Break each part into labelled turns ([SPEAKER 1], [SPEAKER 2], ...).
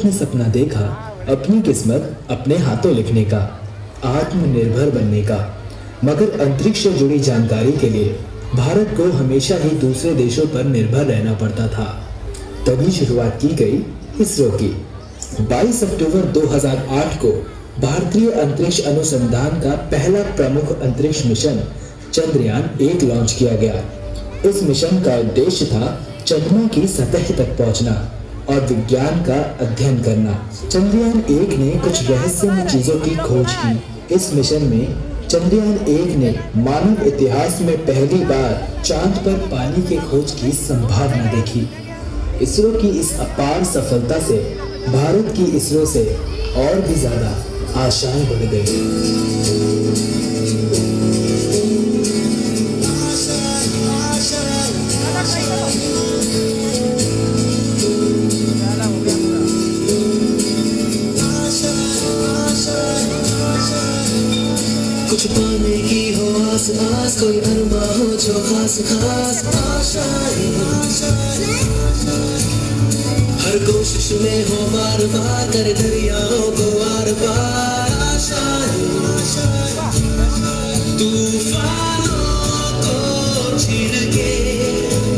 [SPEAKER 1] भारत ने सपना देखा अपनी किस्मत अपने हाथों लिखने का, आत्मनिर्भर बनने का। मगर अंतरिक्ष से जुड़ी जानकारी के लिए भारत को हमेशा ही दूसरे देशों पर निर्भर रहना पड़ता था। तभी शुरुआत की गई इसरो की। 22 अक्टूबर 2008 को भारतीय अंतरिक्ष अनुसंधान का पहला प्रमुख अंतरिक्ष मिशन चंद्रयान-1 लॉन्च किया गया। इस मिशन का उद्देश्य था चंद्रमा की सतह तक पहुंचना और विज्ञान का अध्ययन करना। चंद्रयान-1 ने कुछ रहस्यमय चीजों की खोज की। इस मिशन में चंद्रयान-1 ने मानव इतिहास में पहली बार चांद पर पानी की खोज की संभावना देखी। इसरो की इस अपार सफलता से भारत की इसरो से और भी ज्यादा आशाएं बढ़ गई।
[SPEAKER 2] कुछ पाने की हो आस आस, कोई अरमा हो जो खास खास आशाएं। हर कोशिश में हो बार बार, कर दरियाओं को आर पार आशाएं। तूफानों को छीन के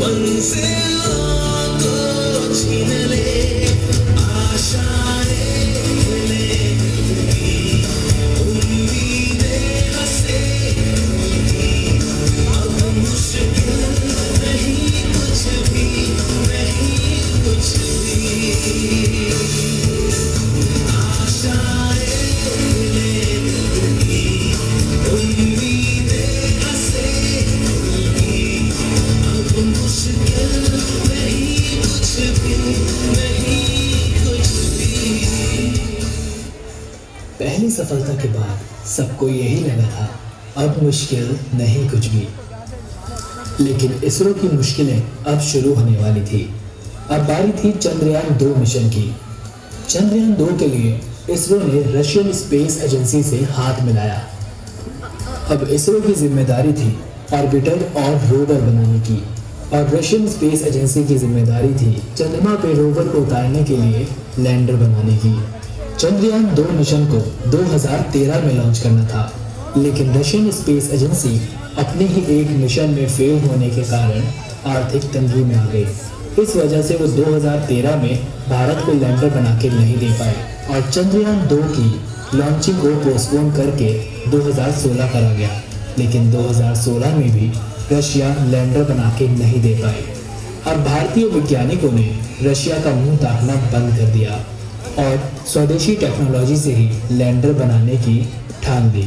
[SPEAKER 2] मंजिलों को छीन ले, आशाएं
[SPEAKER 1] पहली सफलता के बाद सबको यही लगा था अब मुश्किल नहीं कुछ भी। लेकिन इसरो की मुश्किलें अब शुरू होने वाली थी। अब बारी थी चंद्रयान-2 मिशन की। चंद्रयान-2 के लिए इसरो ने रशियन स्पेस एजेंसी से हाथ मिलाया। अब इसरो की जिम्मेदारी थी ऑर्बिटर और रोवर बनाने की, और रशियन स्पेस एजेंसी की जिम्मेदारी थी चंद्रमा पे रोवर को उतारने के लिए लैंडर बनाने की। चंद्रयान-2 मिशन को 2013 में लॉन्च करना था, लेकिन रशियन स्पेस एजेंसी अपने ही एक मिशन में फेल होने के कारण आर्थिक तंगी में आ गई। इस वजह से वो 2013 में भारत को लैंडर बना के नहीं दे पाए और चंद्रयान-2 की लॉन्चिंग को पोस्टपोन करके 2016 करा गया। लेकिन 2016 में भी रशिया लैंडर बना के नहीं दे पाए। अब भारतीय वैज्ञानिकों ने रशिया का मुंह ताकना बंद कर दिया और स्वदेशी टेक्नोलॉजी से ही लैंडर बनाने की ठान ली।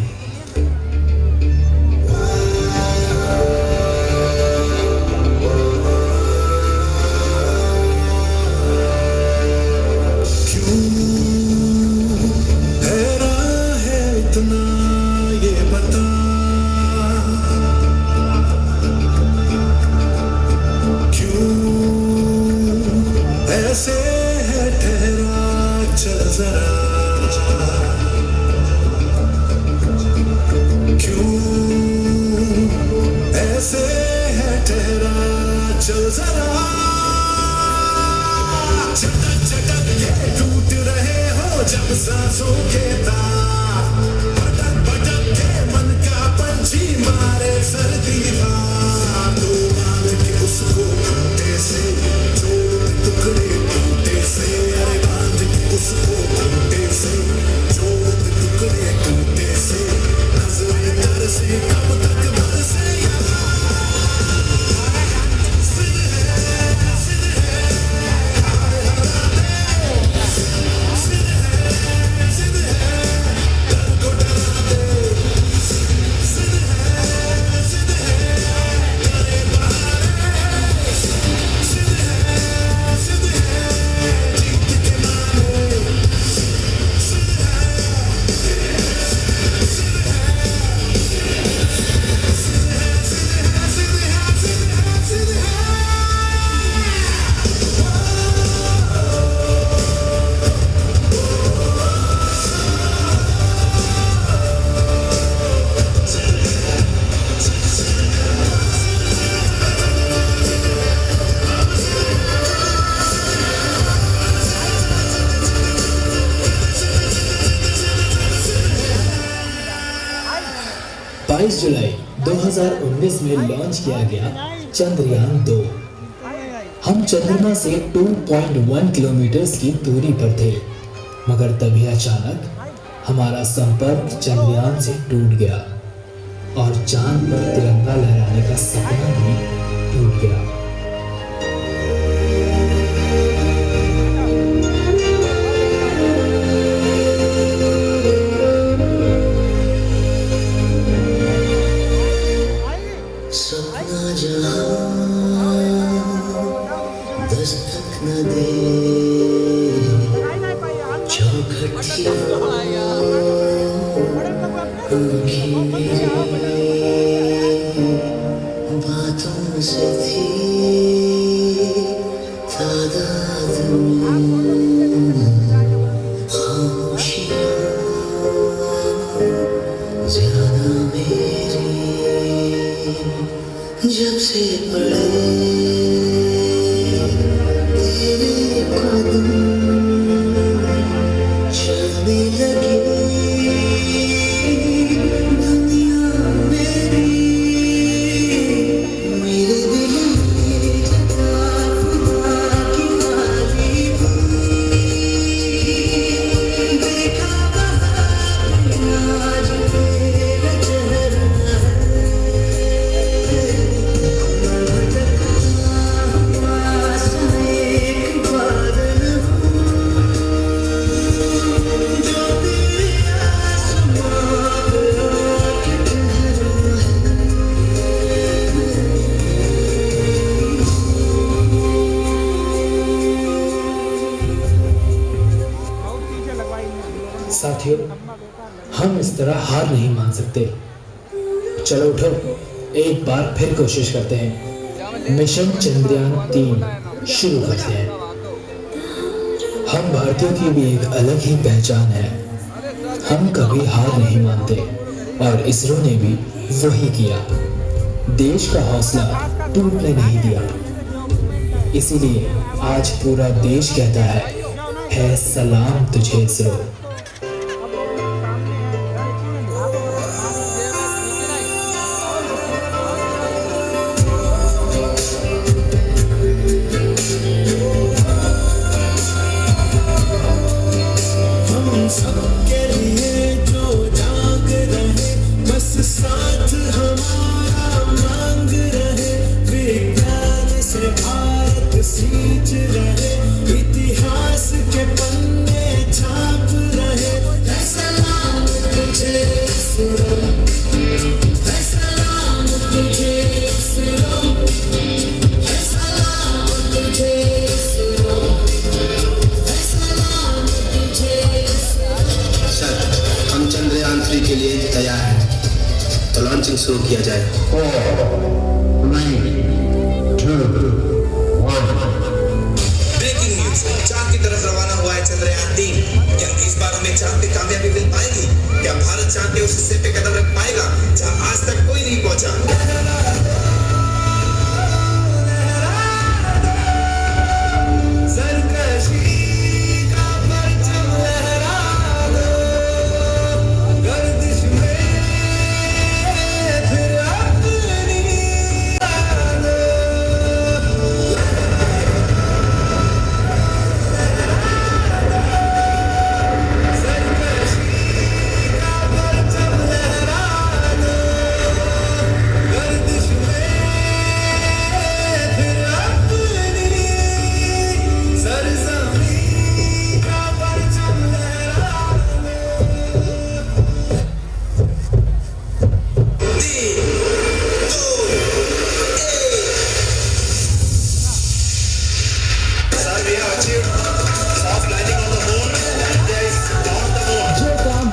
[SPEAKER 2] जब सांसों के तार भटक भटक के मन का पंछी मारे सर्दी भार, तो बांध के उसको खूंटे से जोड़ टुकड़े टूटे से, अरे बांध के उसको खूंटे से जोड़ टुकड़े टूटे से, नजरें कर से कब तक बरसे
[SPEAKER 1] 22 जुलाई 2019 में लॉन्च किया गया चंद्रयान 2। हम चंद्रमा से 2.1 किलोमीटर की दूरी पर थे, मगर तभी अचानक हमारा संपर्क चंद्रयान से टूट गया और चांद पर तिरंगा लहराने का सपना भी टूट गया।
[SPEAKER 3] सपना जहां दस्तक न दे, चौखट बातों से थी तादाद खामोशियां ज्यादा मेरी जब से पड़े तेरे कदम चलने लगी दुनिया मेरी, मेरे दिल में जगह खुदा की खाली देखा आज तेरा चेहरा
[SPEAKER 1] साथियों, हम इस तरह हार नहीं मान सकते। चलो उठो, एक बार फिर कोशिश करते हैं। मिशन चंद्रयान 3 शुरू करते हैं। हम भारतीयों की भी एक अलग ही पहचान है। हम कभी हार नहीं मानते और इसरो ने भी वही किया। देश का हौसला टूटने नहीं दिया। इसीलिए आज पूरा देश कहता है सलाम तुझे इसरो।
[SPEAKER 2] सबके लिए जो जाग रहे, बस साथ हमारा मांग रहे, विज्ञान से भारत सींच रहे, इतिहास के पन्ने छाप रहे। है सलाम तुझे इसरो, है सलाम तुझे इसरो, है सलाम तुझे इसरो, है सलाम तुझे इसरो।
[SPEAKER 3] सर, हम चंद्रयान 3 के लिए तैयार हैं, तो लॉन्चिंग शुरू किया जाए।
[SPEAKER 4] 4, 3, 2, 1।
[SPEAKER 5] ब्रेकिंग न्यूज, चांद की तरफ रवाना हुआ है चंद्रयान 3। क्या इस बार हमें चांद पे कामयाबी मिल पाएगी? क्या भारत चांद के उस हिस्से पे कदम रख पाएगा जहां आज तक कोई नहीं पहुंचा?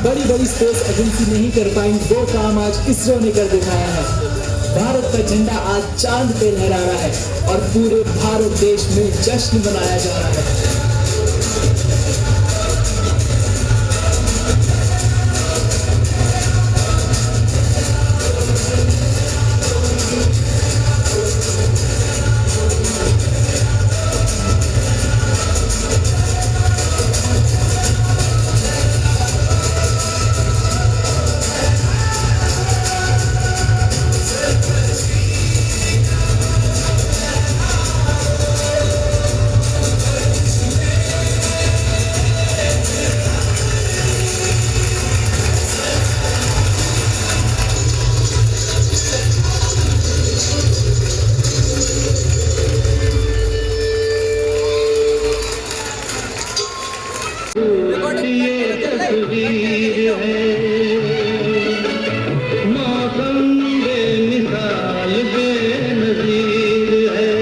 [SPEAKER 1] बड़ी बड़ी स्पेस एजेंसी नहीं कर पाई, वो काम आज इसरो ने कर दिखाया है। भारत का झंडा आज चांद पे लहरा रहा है और पूरे भारत देश में जश्न मनाया जा रहा है।
[SPEAKER 6] है, मौसम बेमिसाल बेनज़ीर है,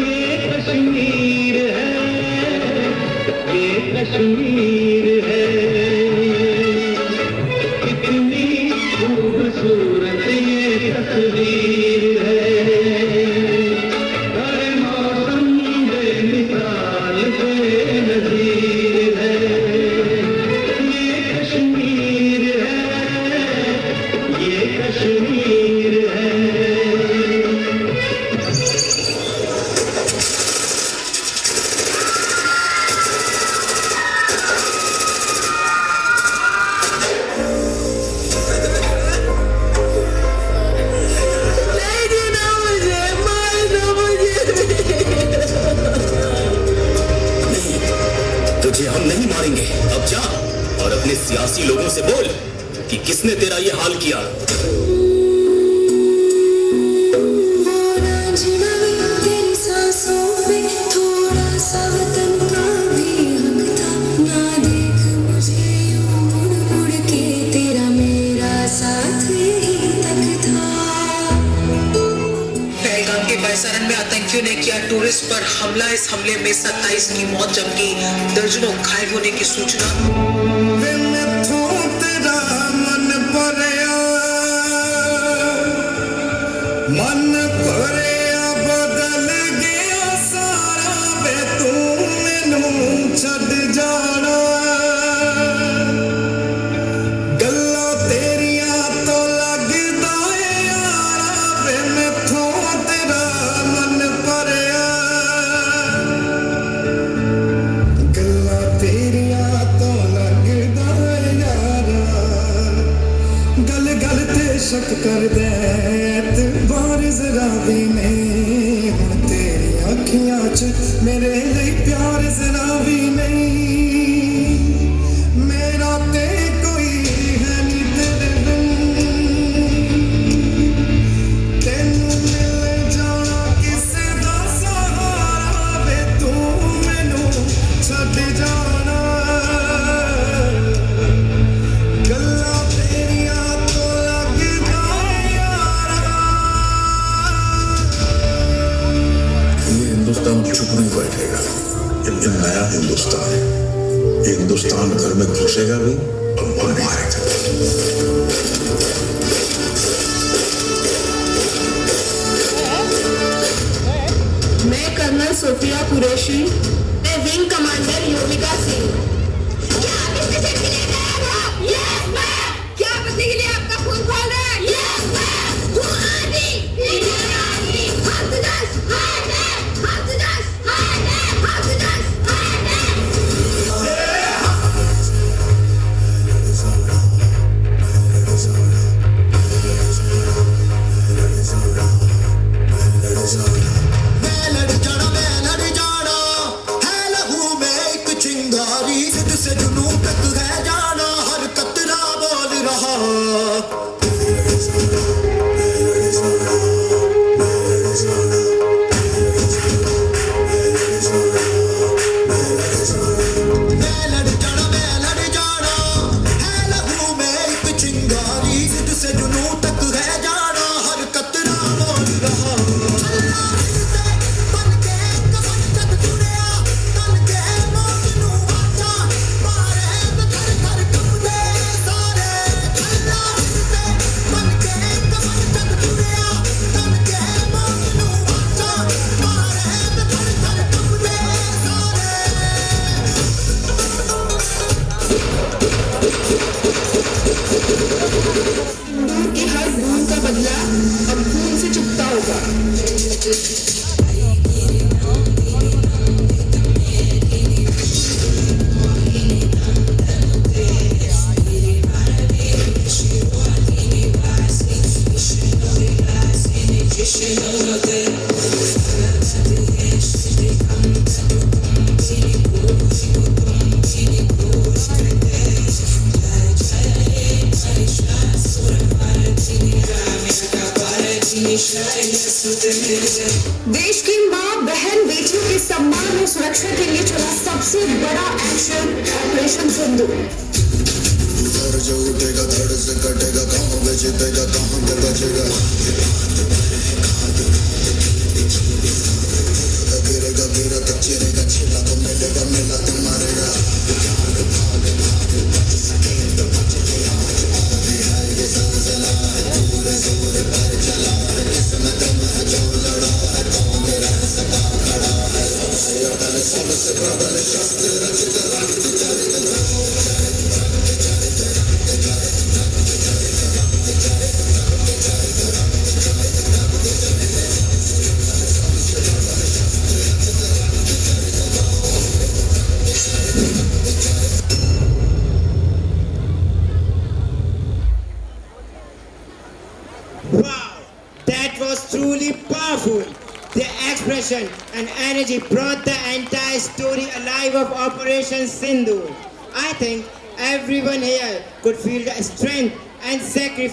[SPEAKER 6] ये कश्मीर है, ये कश्मीर है, कितनी खूबसूरत ये तस्वीर है, हर मौसम बेमिसाल बेनज़ीर है, ये कश्मीर है, ये कश्मीर है।
[SPEAKER 5] तुझे हम नहीं मारेंगे। अब जा और अपने सियासी लोगों से बोल कि किसने तेरा ये हाल किया।
[SPEAKER 7] तेरी सांसों में थोड़ा सा वतन का भी हक था, ना देख मुझे यूं मुड़ मुड़ के, तेरा मेरा साथ यहीं तक था।
[SPEAKER 8] पहलगाम के बैसारन में आतंकियों ने किया टूरिस्ट पर हमला। इस हमले में 27 की मौत जबकि दर्जनों घायल होने की सूचना।
[SPEAKER 2] वे मैथों तेरा मन भरिया, मन भरिया बदल गया सारा, वे तू मैनू छड्ड जाना, गल्लां तेरियां तो लगदा है यारा, वे मैथों तेरा मन भरिया, गल्लां तेरियां तो लगदा है यारा, गल गल ते शक कर दे एतबार जरा भी नहीं, हुण तेरी अखियां च मेरे लिए प्यार जरा भी नहीं, मेरा ते कोई है नहीं तेरे बिन, तेनू मिल जाना किसे दा सहारा, वे तू मैनू छड्ड जाना, गल्लां तेरियां तो लगदा है यारा।
[SPEAKER 9] ये हिंदुस्तान चुप नहीं बैठेगा। ये नया हिंदुस्तान है। ये हिंदुस्तान घर में घुसेगा भी और मारेगा।
[SPEAKER 7] मैं कर्नल सोफिया कुरैशी, मैं विंग कमांडर योविका सिंह। क्या आप इसके सेट के लिए तैयार हो? Yes, ma'am! क्या बदले के लिए आपका खून खोल रहे हैं? Yes, ma'am! Who are we? Indian Army! Hafizas! Hayat! Hafizas! Hayat! Hafizas! Hayat!
[SPEAKER 2] मैं लड़ जाना है लहू में एक चिंगारी, जिद से जुनून तक है जाना, हर कतरा बोल रहा। मैं लड़ जाना है लहू में एक चिंगारी, जिद से जुनून तक है जाना, हर कतरा बोल रहा।
[SPEAKER 7] कि हर बूंद का बदला अब खून से चुकता होगा। देश की माँ बहन बेटियों के सम्मान और सुरक्षा के लिए चला सबसे बड़ा एक्शन ऑपरेशन सिंदूर।
[SPEAKER 2] जो उठेगा धड़ से कटेगा कहाँ पे जीतेगा कहाँ पे बचेगा गिरेगा गिरा तो चिरेगा छिला तो मिलेगा मिला तो मारेगा
[SPEAKER 10] Wow, that was truly powerful. The expression and energy brought the entire story alive of Operation Sindhu. I think everyone here could feel the strength and sacrifice.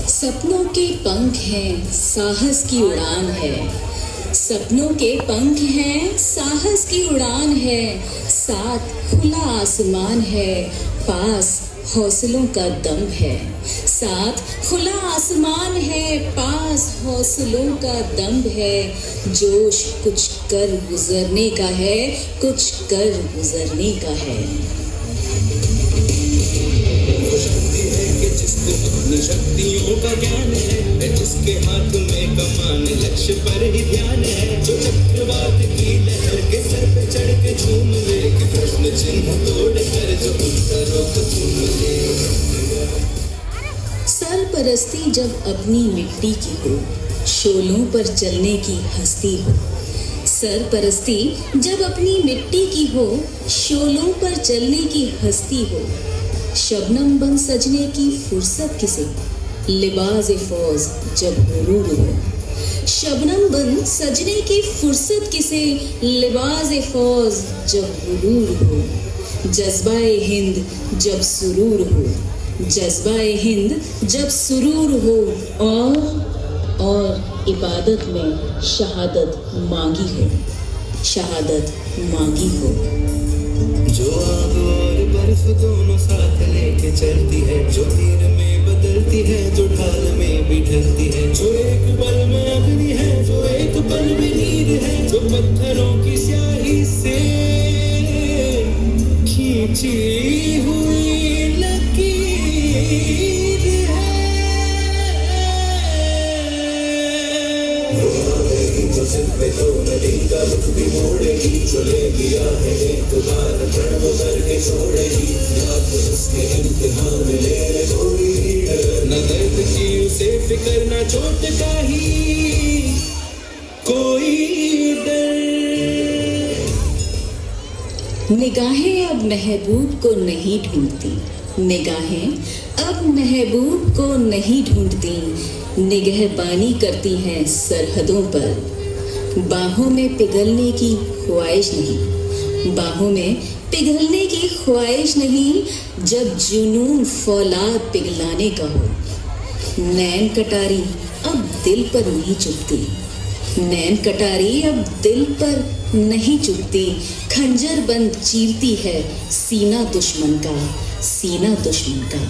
[SPEAKER 11] सपनों के पंख हैं, साहस की उड़ान है। सपनों के पंख हैं, साहस की उड़ान है। साथ खुला आसमान है, पास हौसलों का दम है। साथ खुला आसमान है, पास हौसलों का दम है। जोश कुछ कर गुजरने का है, कुछ कर गुजरने का है।
[SPEAKER 6] शक्तियों का ज्ञान है, जिसके हाथ में कमान लक्ष्य पर ही ध्यान है। जो चक्रवात की लहर के सर पे चढ़ के झूम ले, कि प्रश्न चिन्ह तोड़ कर जो उत्तरों को चूम ले।
[SPEAKER 11] सरपरस्ती जब अपनी मिट्टी की हो, शोलों पर चलने की हस्ती हो। सरपरस्ती जब अपनी मिट्टी की हो, शोलों पर चलने की हस्ती हो। शबनम बन सजने की फुर्सत किसे, लिबाज़े फौज जब गुरूर हो। शबनम बन सजने की फुर्सत किसे, लिबाज़े फौज जब गुरूर हो। जज्बाए हिंद जब सुरूर हो, जज्बाए हिंद जब सुरूर हो। और इबादत में शहादत मांगी हो, शहादत मांगी हो।
[SPEAKER 6] जो आग और बर्फ दोनों साथ लेके चलती है, जो तीर में बदलती है, जो ढाल में भी ढलती है। जो एक पल में अग्नि है, जो एक पल में नीर है। जो पत्थरों की स्याही से खींची हुई लकीर है। सिर्फ तो नदी का रुख भी मोड़ेगी, जो ले लिया है एक बार प्रण गुजर के छोड़ेगी। याद उसके इम्तिहान ले कोई न दर्द की उसे फिक्र न चोट का ही कोई डर।
[SPEAKER 11] निगाहें अब महबूब को नहीं ढूंढती, निगाहें अब महबूब को नहीं ढूंढती। निगहबानी करती हैं सरहदों पर। बाहों में पिघलने की ख्वाहिश नहीं, बाहों में पिघलने की ख्वाहिश नहीं। जब जुनून फौलाद पिघलाने का हो। नैन कटारी अब दिल पर नहीं चुभती, नैन कटारी अब दिल पर नहीं चुभती। खंजर बंद चीरती है सीना दुश्मन का, सीना दुश्मन का।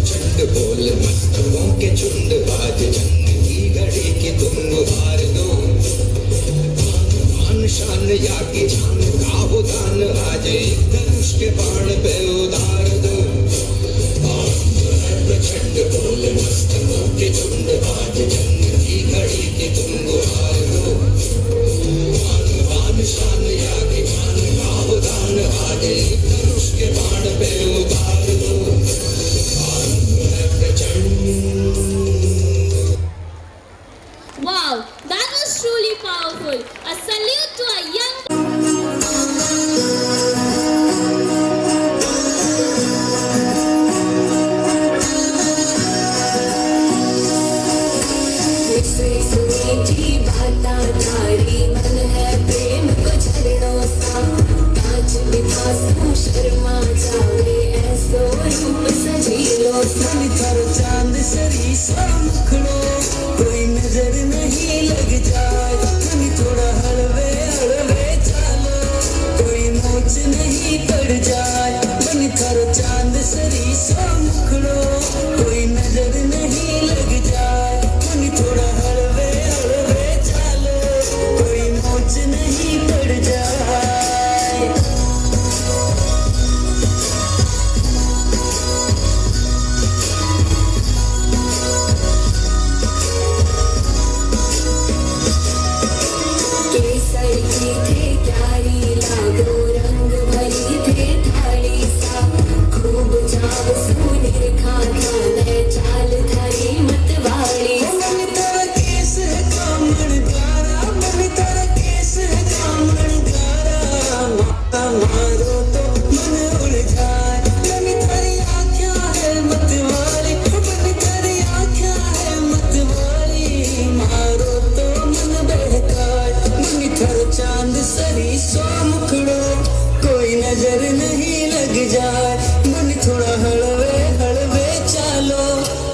[SPEAKER 6] चंड बोल मस्तकों के झुंड, आज जंग की घड़ी की तुम हार दो। मान शान या की जान का हो दान, आज एक धनुष के बाण पे उतार दो। चंड बोल मस्तकों के झुंड, आज जंग की घड़ी की तुम हार दो। मान शान या की जान का हो दान, आज एक धनुष के बाण पे
[SPEAKER 12] रूप सजीलो मन थारो चांद सरी सा मुखड़ो कोई नजर नहीं लग जाए मन थोड़ा हलवे हलवे चालो कोई नोच नहीं पड़ जाए मन थारो चांद सरी सा मुखड़ो कोई नजर नहीं लग जाए मन थोड़ा हलवे हलवे चालो कोई नोच नहीं पड़ जाए केसर की थे क्यारी लागो रंग भरी थे थाली सा खूब जाव सुनिर खाना ने चाल थारी मतवाली मन तेरा केस कामण गारा मन तेरा केस कामण गारा माता मारो तो मन उड़ जाए मन तेरी आँखें है मतवाली मन तेरी आँखें है मतवाली मारो तो मन बहकाए मन थारो चांद सरी सो मुखड़ो कोई नजर नहीं लग जाए मन थोड़ा हलवे हलवे चालो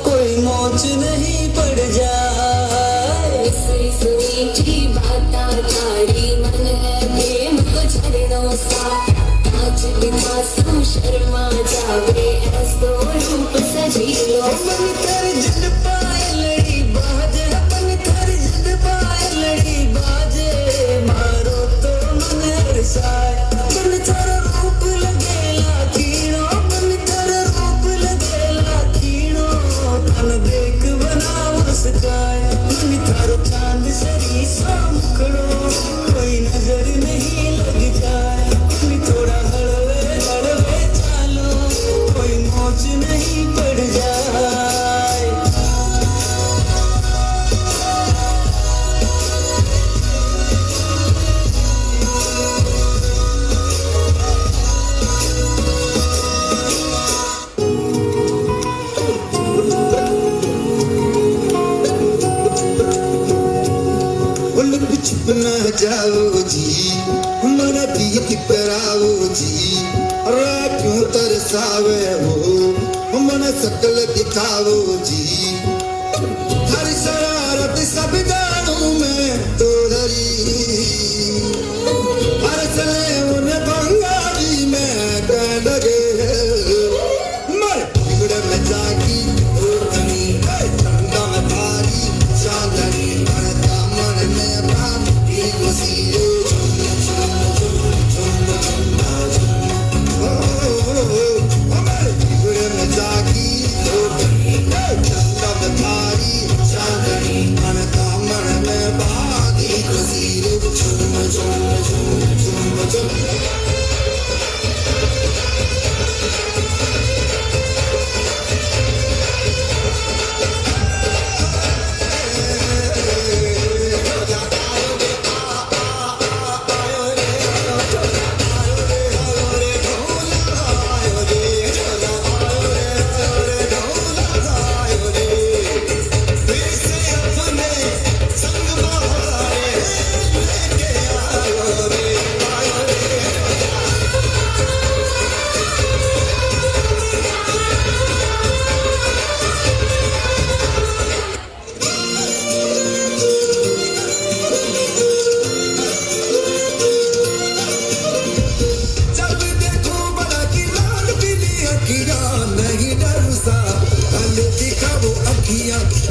[SPEAKER 12] कोई मोच नहीं पड़ जाए सुनी सुनी की बाता तारी मन है प्रेम को झरनों सा कांच बिना शर्मा जावे ऐसो रूप सजीलो मन कर जद पाए लड़ी बाजे मन कर जद पाए लड़ी बाजे मारो तो मन हरसाए मन थारो रूप लगेला कीड़ो मन थारो रूप लगेला कीड़ो तन देख बना मुस्काए मन थारो चांद सरी सा मुखड़ो कोई नजर नहीं लग जाए मन थोड़ा हलवे हलवे चालो कोई मोच नहीं पड़ जाए
[SPEAKER 2] लुक छुप न जाओ जी हमारा प्रीत कराओ जी अरे क्यों तरसावे हो मन सकल दिखाओ जी हर शरारत सब जानू मैं तो धरी हर चले उन बंगाली में कह लगे मर बिगड़े में जागी ओढ़नी गंगा में भारी चांदनी बनता मन में भाव एक वसीले हमारे बिगड़े में जागी ओढ़नी गंगा में भारी चांदनी बनता मन में भाव एक वसीले झुम झुम झुम झुम झुम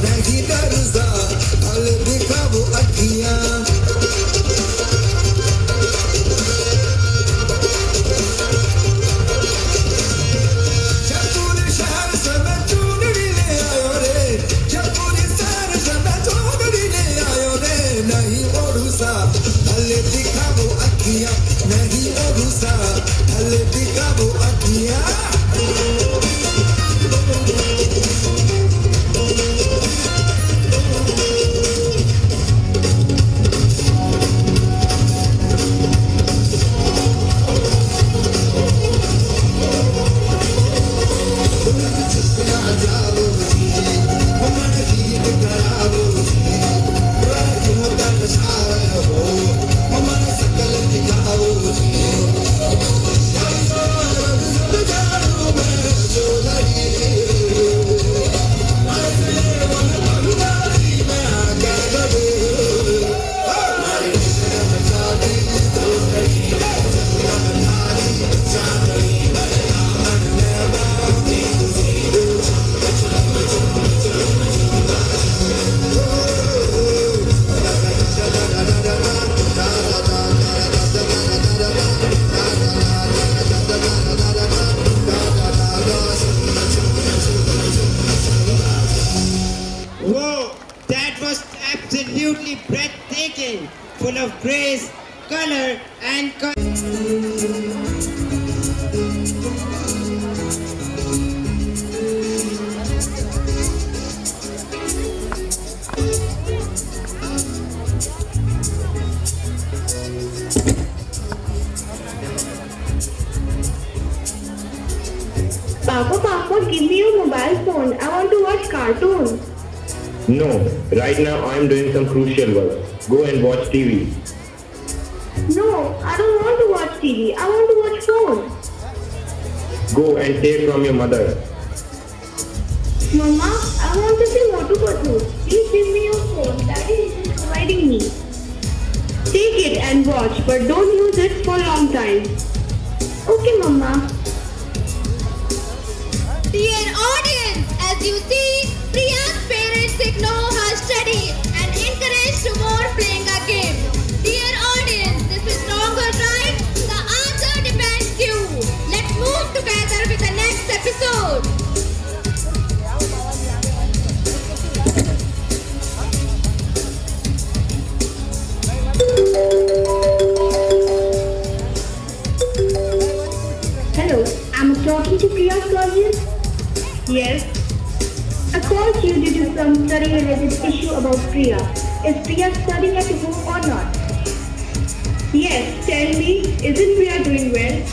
[SPEAKER 2] नहीं डरसा हल दिखाओ अखियां जयपुर शहर से मैं चूड़ी ले आयो रे जयपुर शहर से मैं चूड़ी ले आयो रे नहीं ओढ़ूसा हल दिखाओ अखियां नहीं ओढ़ूसा हल दिखाओ अखियां
[SPEAKER 10] full of grace, color, and
[SPEAKER 7] Papa, give me your mobile phone. I want to watch cartoon.
[SPEAKER 13] No, right now I'm doing some crucial work. Go and watch TV.
[SPEAKER 7] No, I don't want to watch TV. I want to watch phone.
[SPEAKER 13] Go and take from your mother.
[SPEAKER 7] Mama, I want to see Motu Patlu. Please give me your phone. Daddy isn't providing me. Take it and watch, but don't use it for a long time. Okay, Mama.
[SPEAKER 14] Dear audience, as you see, Priya's parents ignore her study and encourage to more playing a game. Dear audience, this is wrong or right? The answer depends you. Let's move together with the next episode.
[SPEAKER 7] Hello, I'm talking to Priya's guardian. Yes. I called you due to some study-related issue about Priya. Is Priya studying at home or not? Yes, tell me, isn't Priya doing well?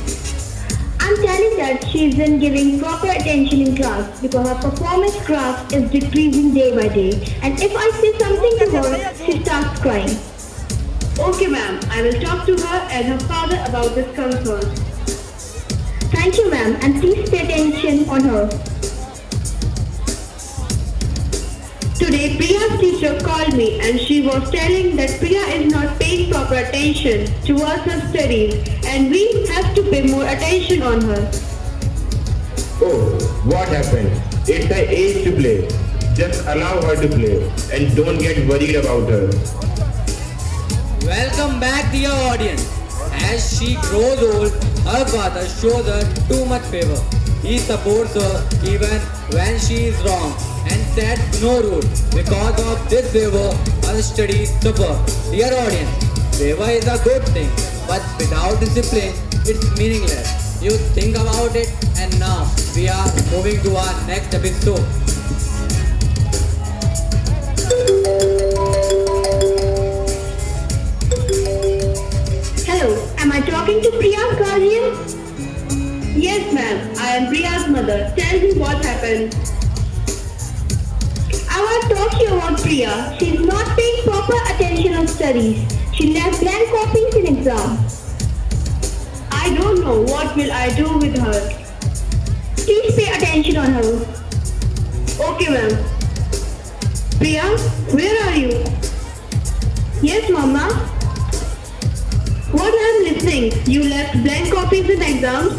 [SPEAKER 7] I'm telling that she isn't giving proper attention in class because her performance graph is decreasing day by day. And if I say something to her, she starts crying. Okay, ma'am. I will talk to her and her father about this concern. Thank you, ma'am, and please pay attention on her. Today, Priya's teacher called me and she was telling that Priya is not paying proper attention towards her studies and we have to pay more attention on her.
[SPEAKER 13] Oh, what happened? It's her age to play. Just allow her to play and don't get worried about her.
[SPEAKER 15] Welcome back, dear audience. As she grows old, her father shows her too much favor. He supports her even when she is wrong and sets no rule. Because of this favor, her studies suffer. Dear audience, favor is a good thing, but without discipline, it's meaningless. You think about it, and now we are moving to our next episode.
[SPEAKER 7] Hello, am I talking to Priya's guardian? Yes, ma'am. I am Priya's mother. Tell me what happened. I want to talk to you about Priya. She is not paying proper attention on studies. She left blank copies in exam. I don't know what will I do with her. Please pay attention on her. Okay, ma'am. Priya, where are you? Yes, Mama. What I am listening? You left blank copies in exams?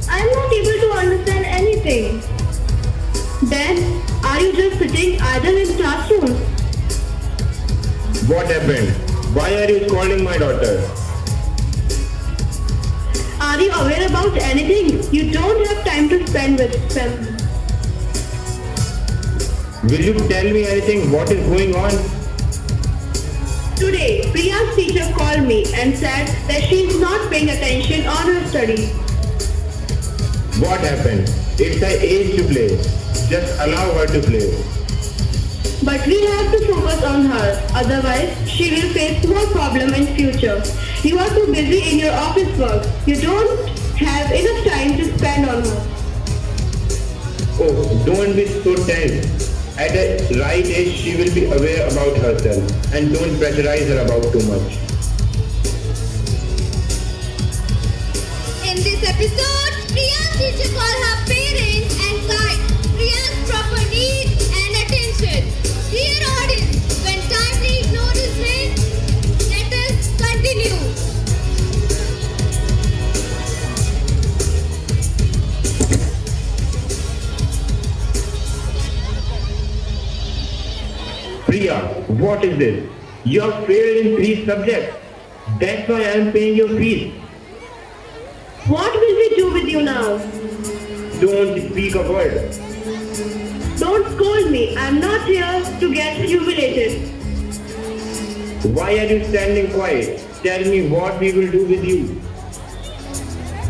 [SPEAKER 7] I am not able to understand anything. Then, are you just sitting idle in classroom?
[SPEAKER 13] What happened? Why are you scolding my daughter?
[SPEAKER 7] Are you aware about anything? You don't have time to spend with them.
[SPEAKER 13] Will you tell me anything? What is going on?
[SPEAKER 7] Today, Priya's teacher called me and said that she is not paying attention on her studies.
[SPEAKER 13] What happened? It's her age to play. Just allow her to play.
[SPEAKER 7] But we have to focus on her, otherwise she will face more problem in future. You are too busy in your office work. You don't have enough time to spend on her.
[SPEAKER 13] Oh, don't be so tense. At a right age, she will be aware about herself and don't pressurize her about too much.
[SPEAKER 14] In this episode, Priya's teacher called her parents and guide Priya's proper needs and attention. Dear audience, when timely ignored is made, let us continue.
[SPEAKER 13] Priya, what is this? You have failed in 3 subjects. That's why I am paying your fees.
[SPEAKER 7] What will we do with you now?
[SPEAKER 13] Don't speak a word.
[SPEAKER 7] Don't scold me. I'm not here to get humiliated.
[SPEAKER 13] Why are you standing quiet? Tell me what we will do with you.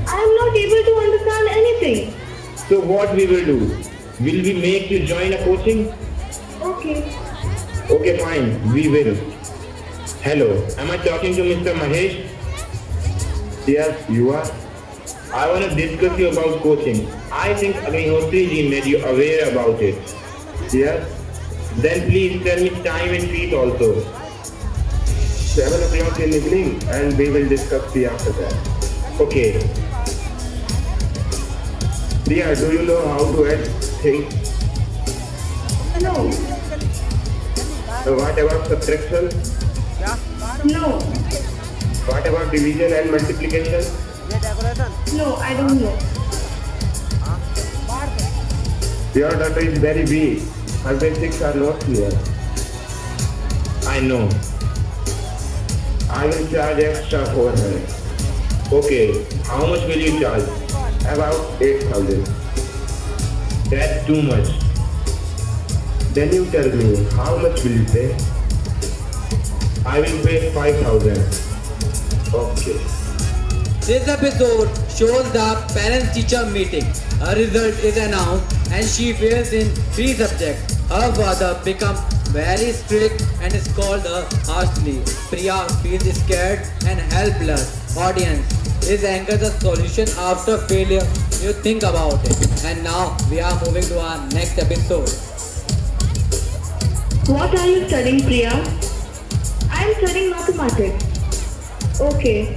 [SPEAKER 7] I am not able to understand anything.
[SPEAKER 13] So what we will do? Will we make you join a coaching?
[SPEAKER 7] Okay.
[SPEAKER 13] Okay, fine. We will. Hello. Am I talking to Mr. Mahesh? Yes, you are. I want to discuss you about coaching. I think Agnihotri ji made you aware about it. Yes? Then please tell me time and feet also. 7 o'clock in the evening and we will discuss the after that. Okay. Priya, do you know how to add things?
[SPEAKER 7] No.
[SPEAKER 13] So what about subtraction?
[SPEAKER 7] No.
[SPEAKER 13] What about division and multiplication?
[SPEAKER 7] No, I don't know.
[SPEAKER 13] Your daughter is very weak. Her basics are not clear. I know. I will charge extra for her. Okay, how much will you charge? About 8,000. That's too much. Then you tell me, how much will you pay? I will pay 5,000. Okay.
[SPEAKER 15] This episode shows the parents-teacher meeting. Her result is announced and she fails in 3 subjects. Her father becomes very strict and scolds her harshly. Priya feels scared and helpless. Audience, is anger the solution after failure? You think about it. And now we are moving to our next episode.
[SPEAKER 7] What are you studying, Priya? I am studying mathematics. Okay.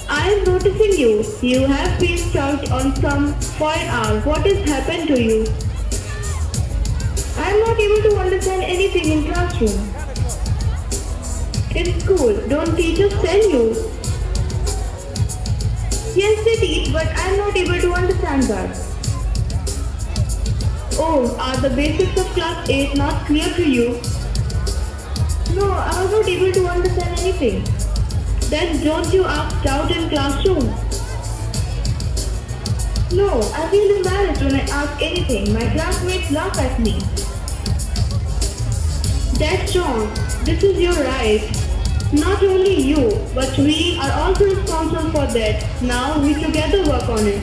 [SPEAKER 7] I am noticing you. You have been stuck on some for an hour. What has happened to you? I am not able to understand anything in classroom. In school, don't teachers tell you? Yes, they teach, but I am not able to understand that. Oh, are the basics of class 8 not clear to you? No, I was not able to understand anything. Then don't you ask out in classroom? No, I feel embarrassed when I ask anything. My classmates laugh at me. That's wrong. This is your right. Not only you, but we are also responsible for that. Now we together work on it.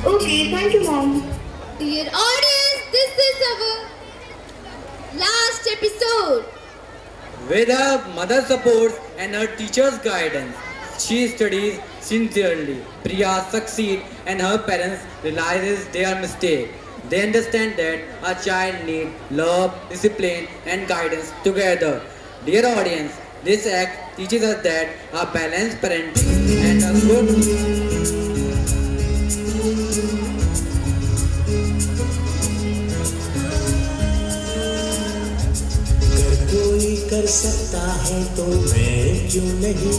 [SPEAKER 7] Okay, thank you, Mom.
[SPEAKER 14] Dear audience, this is our last episode.
[SPEAKER 15] With her mother's support and her teacher's guidance, she studies sincerely. Priya succeeds and her parents realizes their mistake. They understand that a child needs love, discipline and guidance together. Dear audience, this act teaches us that a balanced parenting and a good
[SPEAKER 6] कोई कर सकता है तो मैं क्यों नहीं?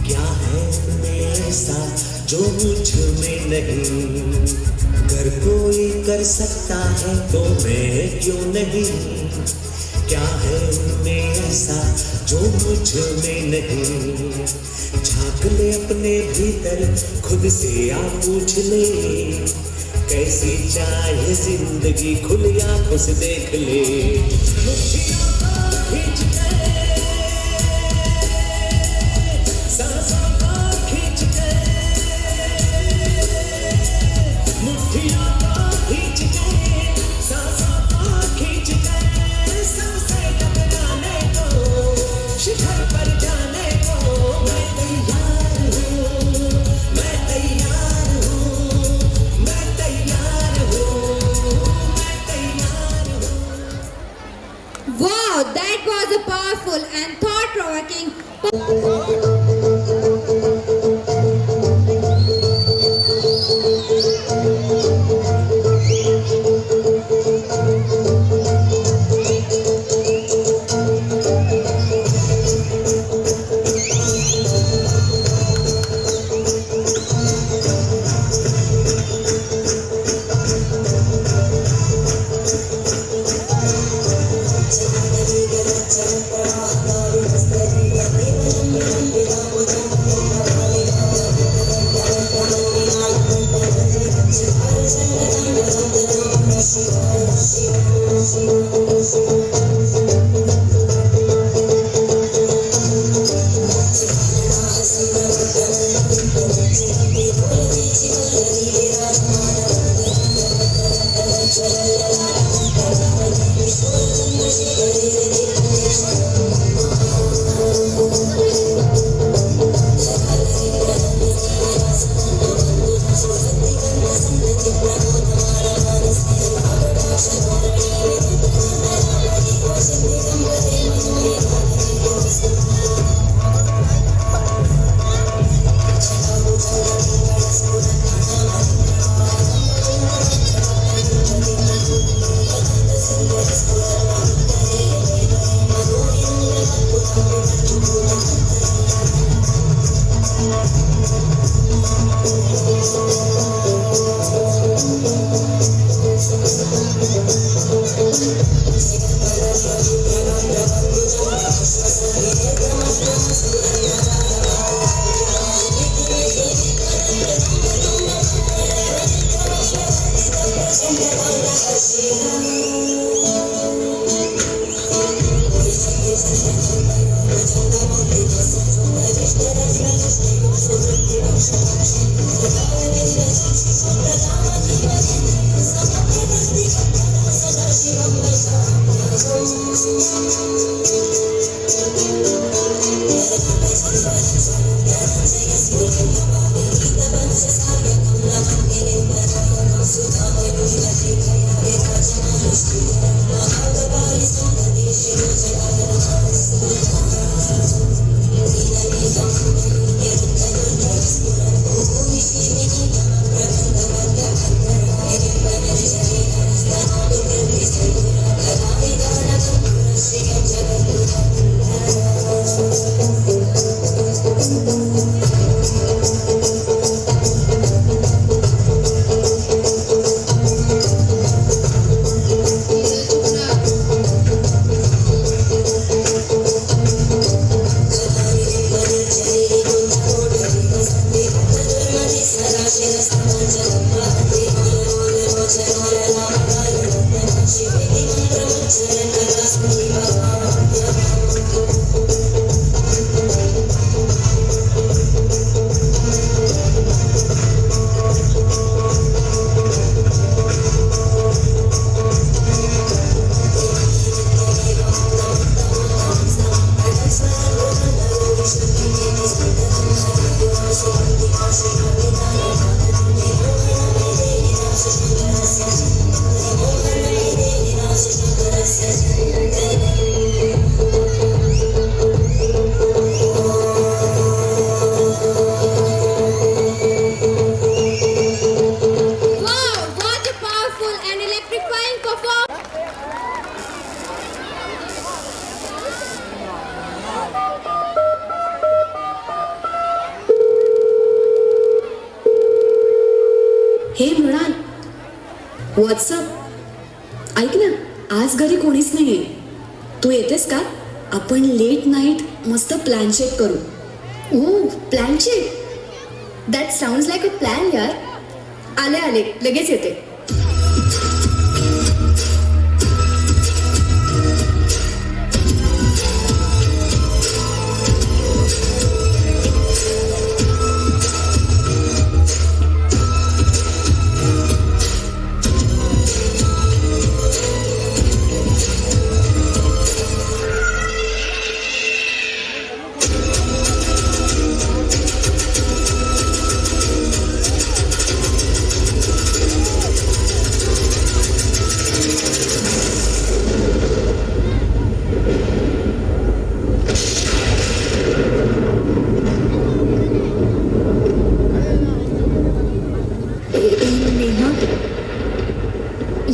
[SPEAKER 6] क्या है उनमें ऐसा जो मुझ में नहीं? अगर कोई कर सकता है तो मैं क्यों नहीं? क्या है उनमें ऐसा जो मुझ में नहीं? झांक ले अपने भीतर, खुद से आप पूछ ले, कैसी चाहे जिंदगी, खुली आंखों से देख ले। मुट्ठियों को खींच के, सांसों को खींच के, मुट्ठियों को खींच के, सांसों को खींच के, सबसे टकराने को, शिखर पर जाने को मैं तैयार हूँ, मैं तैयार हूँ, मैं तैयार हूँ, मैं तैयार हूँ।
[SPEAKER 14] Wow, that was a
[SPEAKER 16] hey Mrinal, what's up ऐक ना, आज घरी कोणीच नाहीये. तू येतेस का? आपण लेट नाईट मस्त प्लॅन चेक करू.
[SPEAKER 7] Oh plan check, that sounds like a plan यार. आले आले, लगेच येते.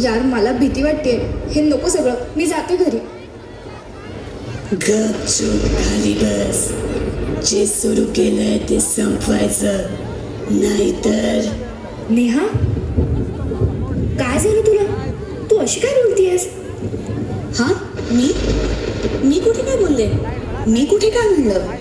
[SPEAKER 7] यार मला भीती वाटते. हे नको सगळं, मी जाते घरी.
[SPEAKER 16] गपचूप खाली बस. जे सुरू केलंय ते संपवायचं, नाहीतर.
[SPEAKER 7] नेहा, काय झालं तुला? तू अशी काय बोलतीयस?
[SPEAKER 16] हा, मी कुठे काय बोलले? मी कुठे काय म्हणलं?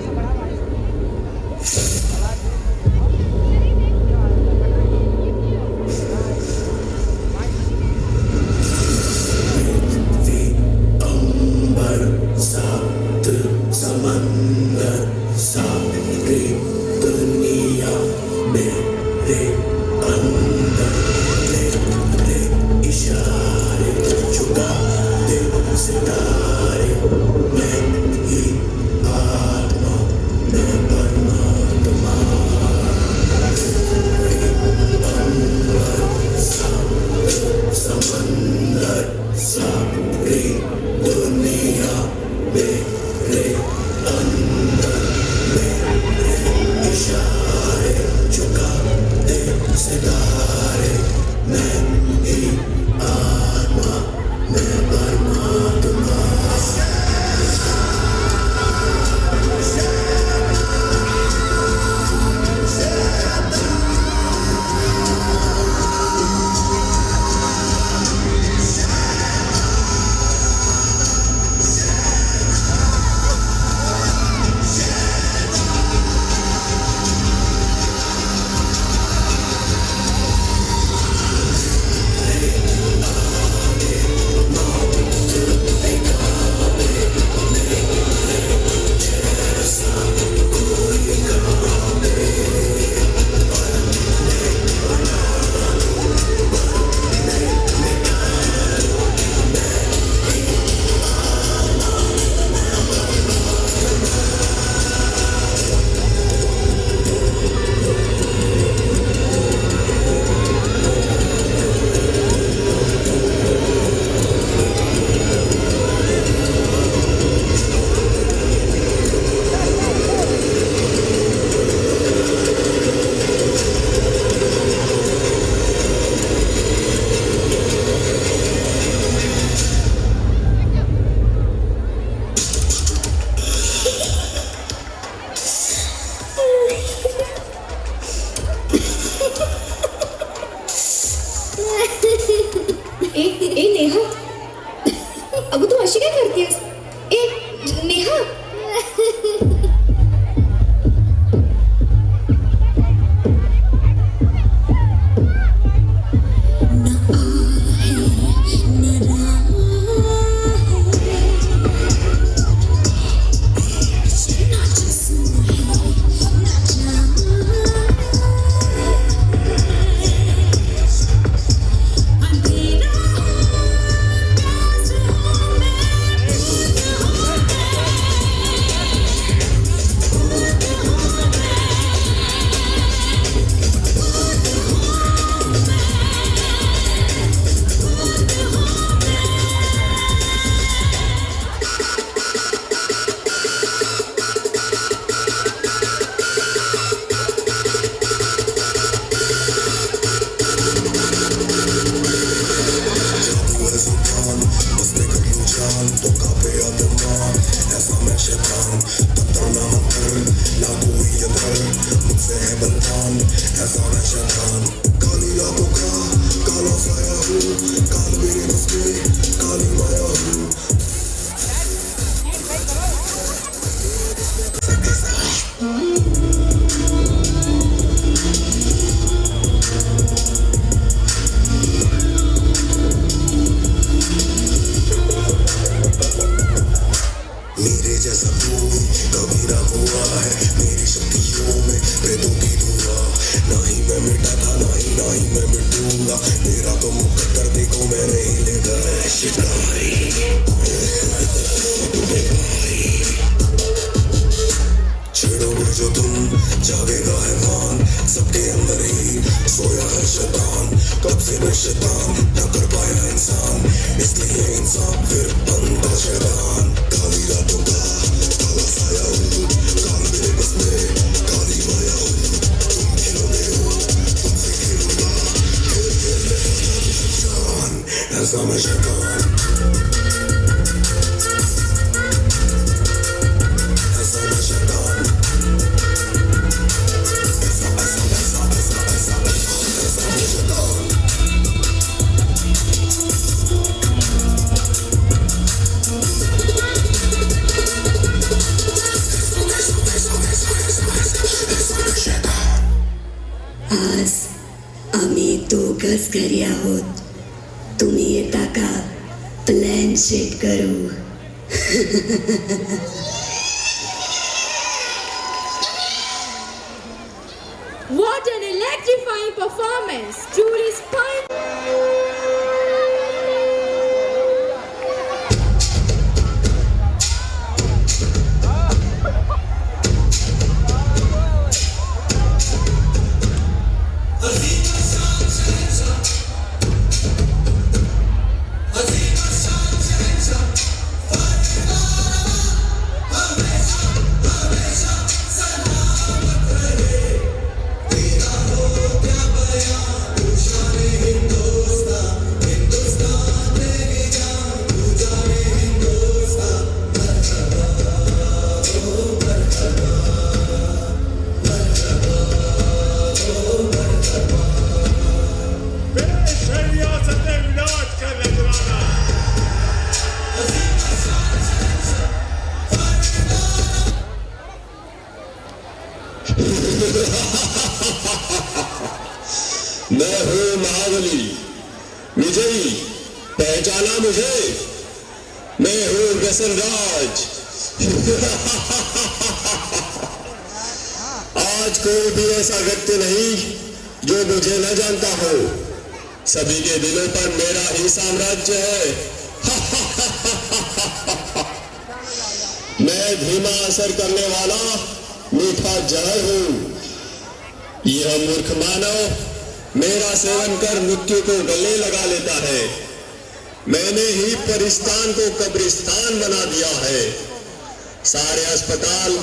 [SPEAKER 7] अशी काय करतेस? ए नेहा,
[SPEAKER 16] आज आम्ही दोघंच घरी आहोत. तुम्ही येता का? प्लॅन सेट करू.
[SPEAKER 7] What an electrifying performance! Truly
[SPEAKER 17] मैं हूँ महाबली विजयी, पहचाना मुझे? मैं हूँ व्यसनराज। आज कोई भी ऐसा व्यक्ति नहीं जो मुझे न जानता हो। सभी के दिलों पर मेरा ही साम्राज्य है। मैं धीमा असर करने वाला मीठा जहर हूँ। यह मूर्ख मानव मेरा सेवन कर मृत्यु को गले लगा लेता है। मैंने ही परिस्तान को कब्रिस्तान बना दिया है। सारे अस्पताल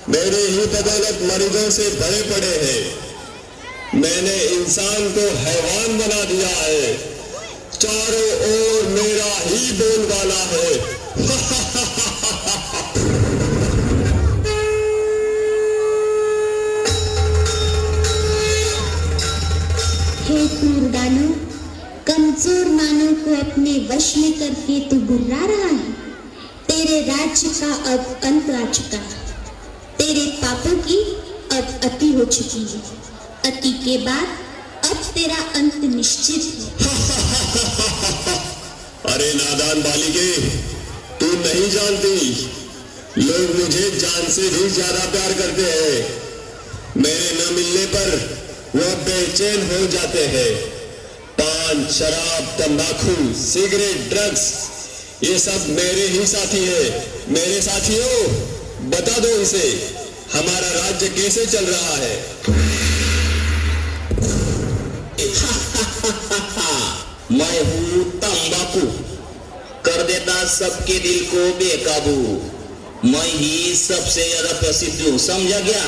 [SPEAKER 17] मेरे ही बदौलत मरीजों से भरे पड़े हैं। मैंने इंसान को हैवान बना दिया है। चारों ओर मेरा ही बोलबाला है।
[SPEAKER 18] हे क्रूर दानव, कमजोर मानव को अपने वश में करके तू गुर्रा रहा है। तेरे राज्य का अब अंत आ चुका है। तेरे पापों की अब अति हो चुकी है। अति के बाद अब तेरा अंत निश्चित है।
[SPEAKER 17] अरे नादान बालिके, तू नहीं जानती, लोग मुझे जान से भी ज्यादा प्यार करते हैं। मेरे न मिलने पर वह बेचैन हो जाते हैं। पान, शराब, तंबाकू, सिगरेट, ड्रग्स, ये सब मेरे ही साथी है। मेरे साथियों, बता दो इसे, हमारा राज्य कैसे चल रहा है?
[SPEAKER 19] मैं हूँ तंबाकू, कर देता सबके दिल को बेकाबू। मैं ही सबसे ज्यादा प्रसिद्ध हूँ, समझा क्या?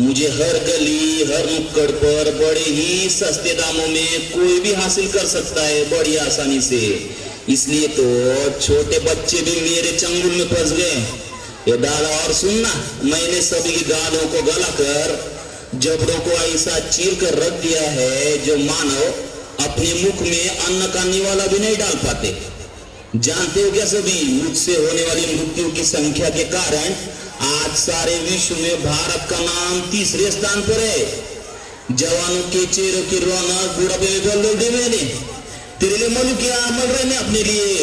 [SPEAKER 19] मुझे हर गली, हर नुक्कड़ पर बड़े ही सस्ते दामों में कोई भी हासिल कर सकता है, बड़ी आसानी से। इसलिए तो छोटे बच्चे भी मेरे चंगुल में फंस गए। ये दादा, और सुनना, मैंने सभी की गालों को गलाकर, जबड़ों को ऐसा चीर कर रख दिया है जो मानव अपने मुख में अन्न का निवाला भी नहीं डाल पाते। जानते हो क्या सभी, मुझसे होने वाली मृत्यु की संख्या के कारण आज सारे विश्व में भारत का नाम तीसरे स्थान पर है। जवानों के चेहरों की रौनक बुढ़ापे में बदल दी मैंने। तेरे लिए मनु क्या मर रहे हैं अपने लिए।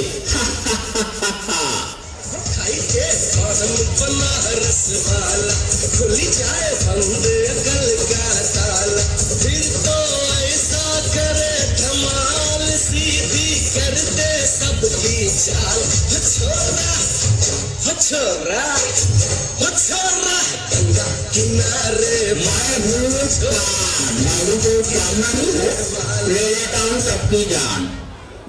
[SPEAKER 2] खुली जाए बंद अकल का ताला, फिर तो ऐसा करे धमाल, सीधी कर दे सबकी चाल। छोरा छोरा छोरा गंगा किनारे
[SPEAKER 19] मैं हूँ सबकी जान।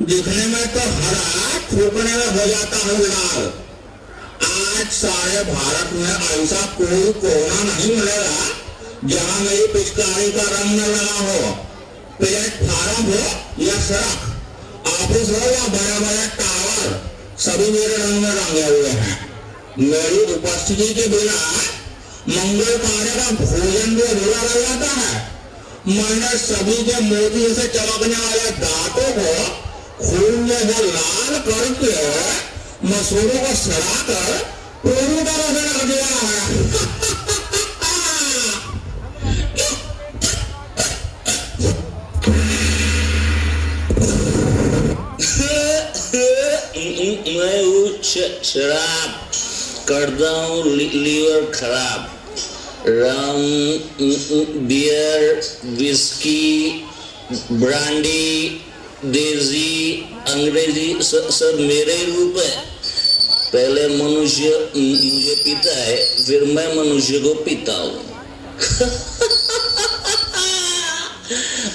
[SPEAKER 19] दिखने में तो हरा, ठोकने में हो जाता हूँ लाल। आज सारे भारत में ऐसा कोई कोना नहीं मिलेगा जहाँ मेरी पिचकारी का रंग न लगा हो। प्लेटफार्म हो या सड़क, ऑफिस हो या बड़े बड़े टावर, सभी मेरे रंग में रंगे हुए हैं। मेरी उपस्थिति के बिना मंगल कार्य का भोजन भी अधूरा रह जाता है। मैंने सभी के मोती से चमकने वाले दांतों को खून में से लाल करके मसूरों को सड़ाकर पूरी तरह से रख दिया है। मैं हूँ शराब, करता हूँ लीवर खराब। रम, बियर, विस्की, ब्रांडी, देसी, अंग्रेजी, सब मेरे ही रूप है। पहले मनुष्य मुझे पीता है, फिर मैं मनुष्य को पीता हूँ।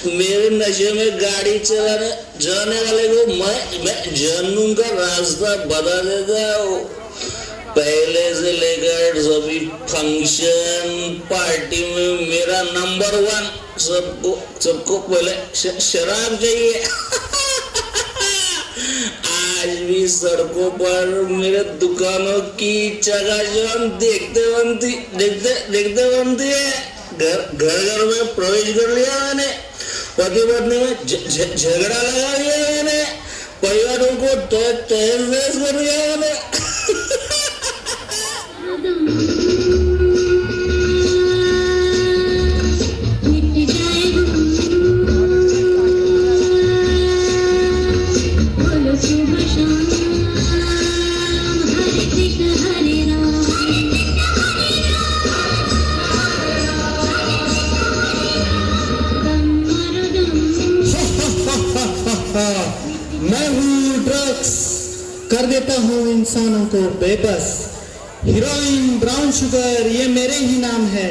[SPEAKER 19] मेरे नशे में गाड़ी चलाने वाले को मैं जहन्नुम का रास्ता बता देता हूँ। पहले से लेकर सभी फंक्शन पार्टी में मेरा नंबर 1, सबको पहले शराब चाहिए। आज भी सड़कों पर मेरे दुकानों की चकाचौंध देखते बनती है। घर में प्रवेश कर लिया मैंने, पति पत्नी में झगड़ा लगा लिया मैंने, परिवारों को तहस कर दिया मैंने।
[SPEAKER 1] मैं हूँ ड्रग्स, कर देता हूँ इंसानों को बेबस। हीरोइन, ब्राउन शुगर, ये मेरे ही नाम है।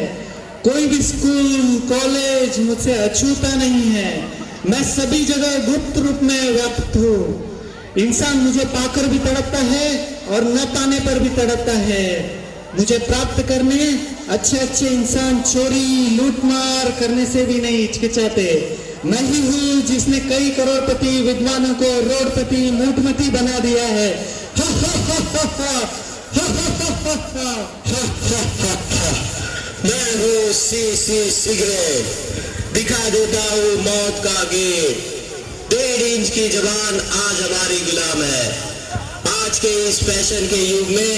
[SPEAKER 1] कोई भी स्कूल, कॉलेज मुझसे अछूता नहीं है। मैं सभी जगह गुप्त रूप में व्याप्त हूँ। इंसान मुझे पाकर भी तड़पता है और न पाने पर भी तड़पता है। मुझे प्राप्त करने अच्छे अच्छे इंसान चोरी, लूटमार करने से भी नहीं हिचकिचाते। मैं ही हूँ जिसने कई करोड़पति विद्वानों को रोडपति, मूठमती बना दिया है।
[SPEAKER 17] मैं हूँ सी सिगरेट, दिखा देता हूँ मौत का गेट। 1.5 इंच की जबान आज हमारी गुलाम है। आज के इस फैशन के युग में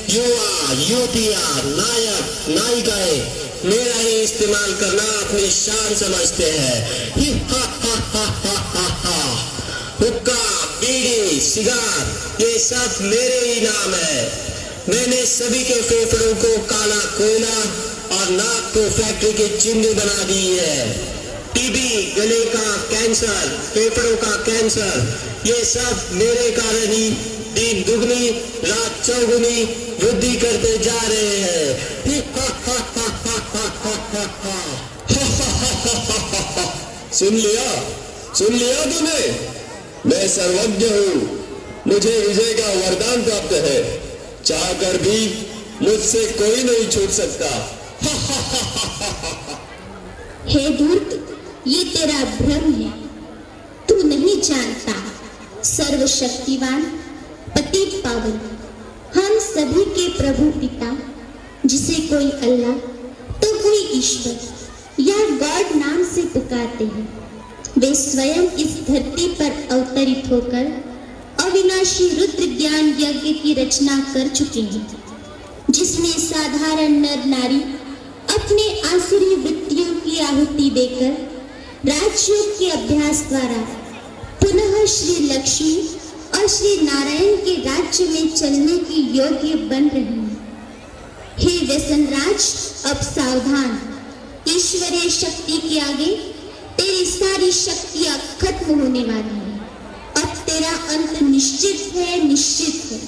[SPEAKER 17] युवा युवतियां नायक नायिकाएं मेरा ही इस्तेमाल करना अपनी शान समझते हैं। हुक्का बीड़ी सिगार ये सब मेरे ही नाम है। मैंने सभी के फेफड़ों को काला कोयला और नाक को फैक्ट्री की चिमनी बना दी है। टीबी, गले का कैंसर, फेफड़ों का कैंसर ये सब मेरे कारण ही दिन दुगनी रात चौगुनी वृद्धि करते जा रहे हैं। सुन लिया तूने? मैं सर्वज्ञ हूँ, मुझे विजय का वरदान प्राप्त है। चाहकर भी मुझसे कोई नहीं छूट सकता।
[SPEAKER 18] हे धूर्त, ये तेरा भ्रम है। तू नहीं जानता सर्वशक्तिवान पति पावन हम सभी के प्रभु पिता, जिसे कोई अल्लाह तो कोई ईश्वर या गॉड नाम से पुकारते हैं, वे स्वयं इस धरती पर अवतरित होकर अविनाशी रुद्र ज्ञान यज्ञ की रचना कर चुके हैं, जिसमें साधारण नर नारी अपने आसुरी वृत्तियों की आहुति देकर राजयोग के अभ्यास द्वारा पुनः श्री लक्ष्मी और श्री नारायण के राज्य में चलने की योग्य बन रही हैं। हे व्यसनराज, अब सावधान, ईश्वरीय शक्ति के आगे तेरी सारी शक्तियां खत्म होने वाली हैं। अब तेरा अंत निश्चित है, निश्चित है।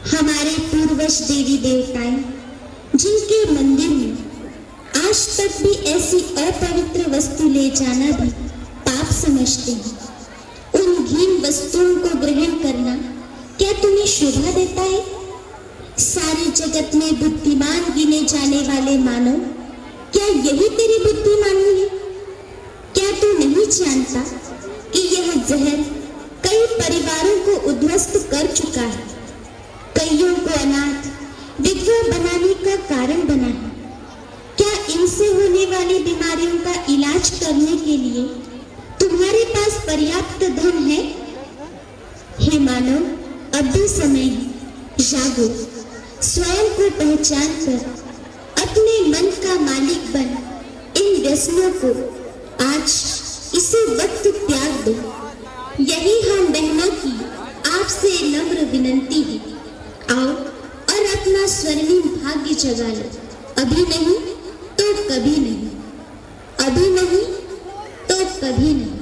[SPEAKER 18] हमारे पूर्वज देवी देवताएं जिनके मंदिर में आज तक भी ऐसी अपवित्र वस्तु ले जाना भी पाप समझते हैं, उन घिन वस्तुओं को ग्रहण करना क्या तुम्हें शोभा देता है? सारे जगत में बुद्धिमान गिने जाने वाले मानव, क्या यही तेरी बुद्धिमानी है? क्या तू नहीं जानता कि यह जहर कई परिवारों को उद्ध्वस्त कर चुका है, कईयों को अनाथ विधवा बनाने का कारण बना है? क्या इनसे होने वाली बीमारियों का इलाज करने के लिए तुम्हारे पास पर्याप्त धन है? हे मानव, अब भी समय है, जागो, स्वयं को पहचान कर अपने मन का मालिक बन इन व्यसनों को आज इसी वक्त त्याग दो। यही हम बहनों की आपसे नम्र विनंती है। आओ और अपना स्वर्णिम भाग्य जगा लो। अभी नहीं तो कभी नहीं, अभी नहीं तो कभी नहीं।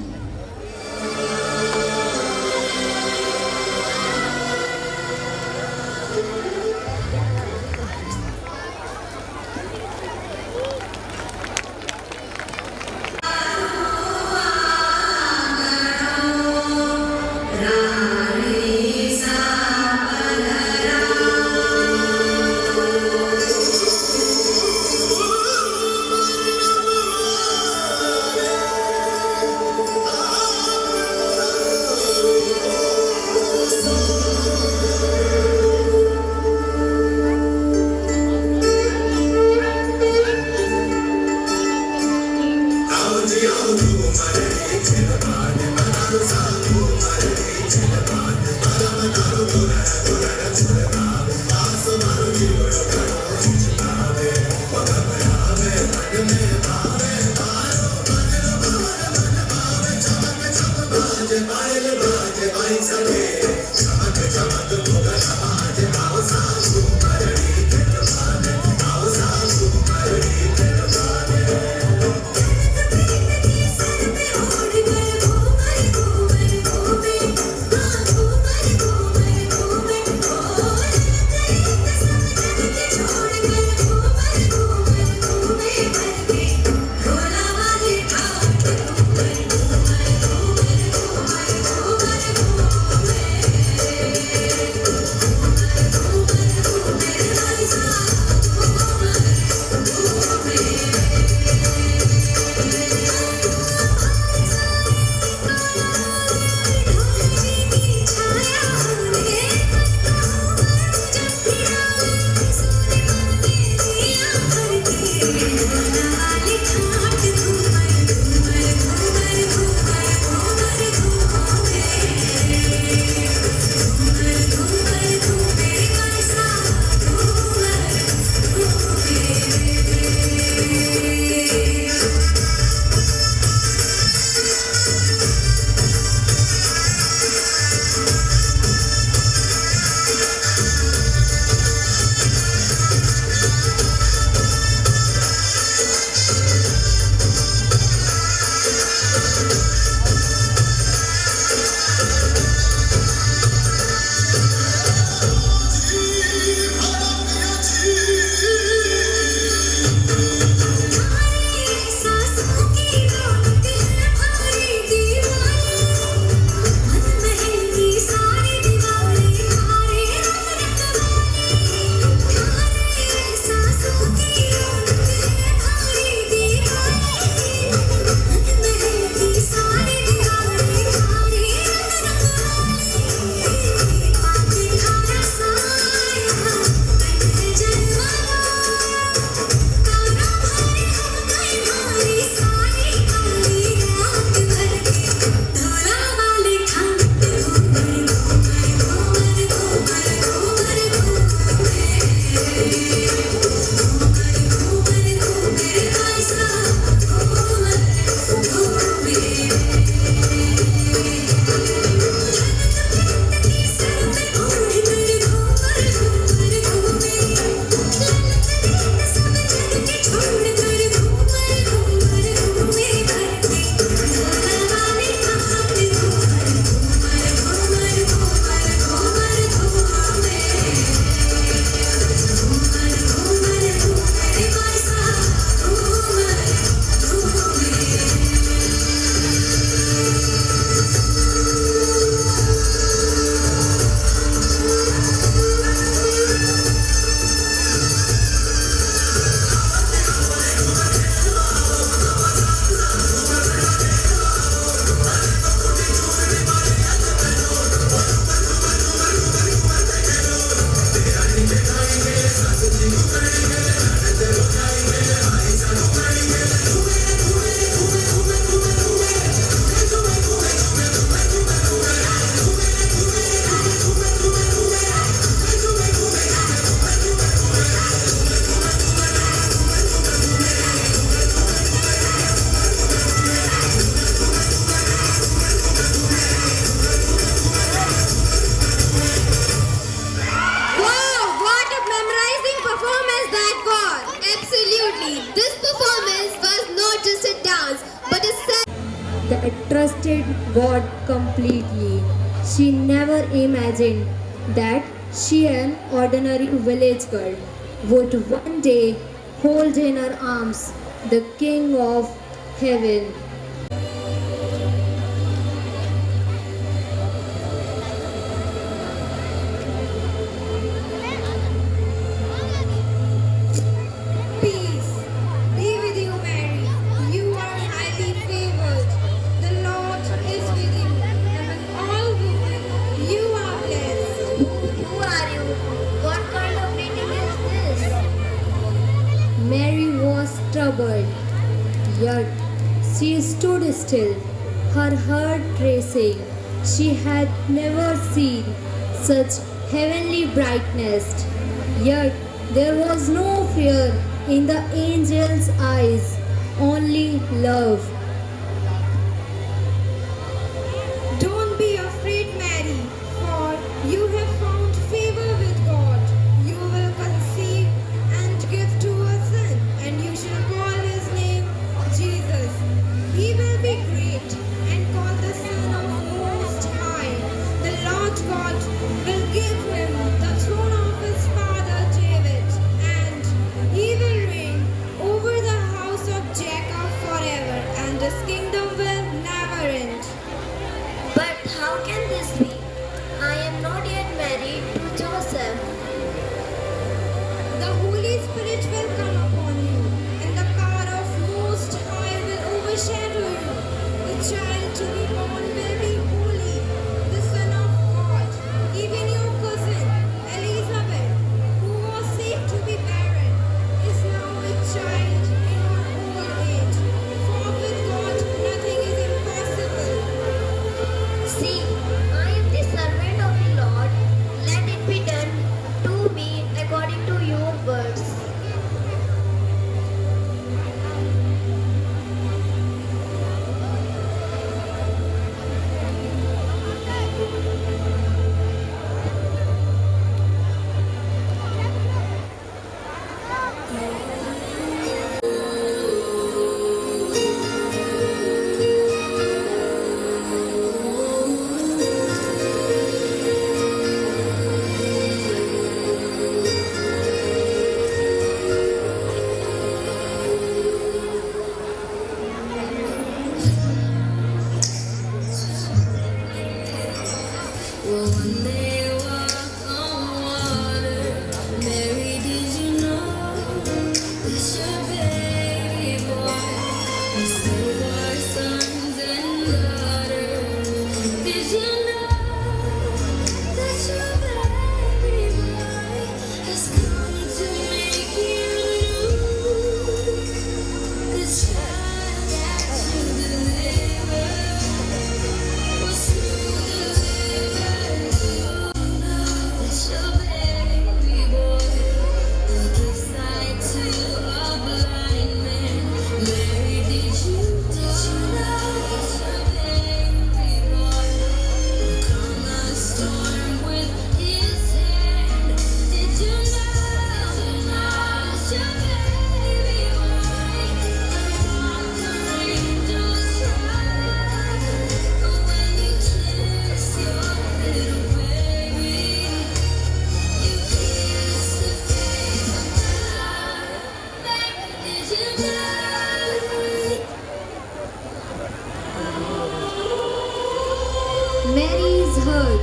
[SPEAKER 20] that trusted God completely. She never imagined that she, an ordinary village girl, would one day hold in her arms the King of Heaven.
[SPEAKER 7] Peace be with you, Mary. You are highly favored. The Lord is with you. Among all women, you are blessed. Who are you? What kind of greeting is this?
[SPEAKER 20] Mary was troubled, yet she stood still, her heart racing. She had never seen such heavenly brightness, yet there was no fear in the angel's eyes, only love.
[SPEAKER 7] Don't be afraid, Mary, for you have found favor with God. You will conceive and give to a son, and you shall call his name Jesus. He will be great and called the Son of Most High. The Lord God will give him the throne of his father David, and he will reign over the house of Jacob forever, and
[SPEAKER 20] Mary's heart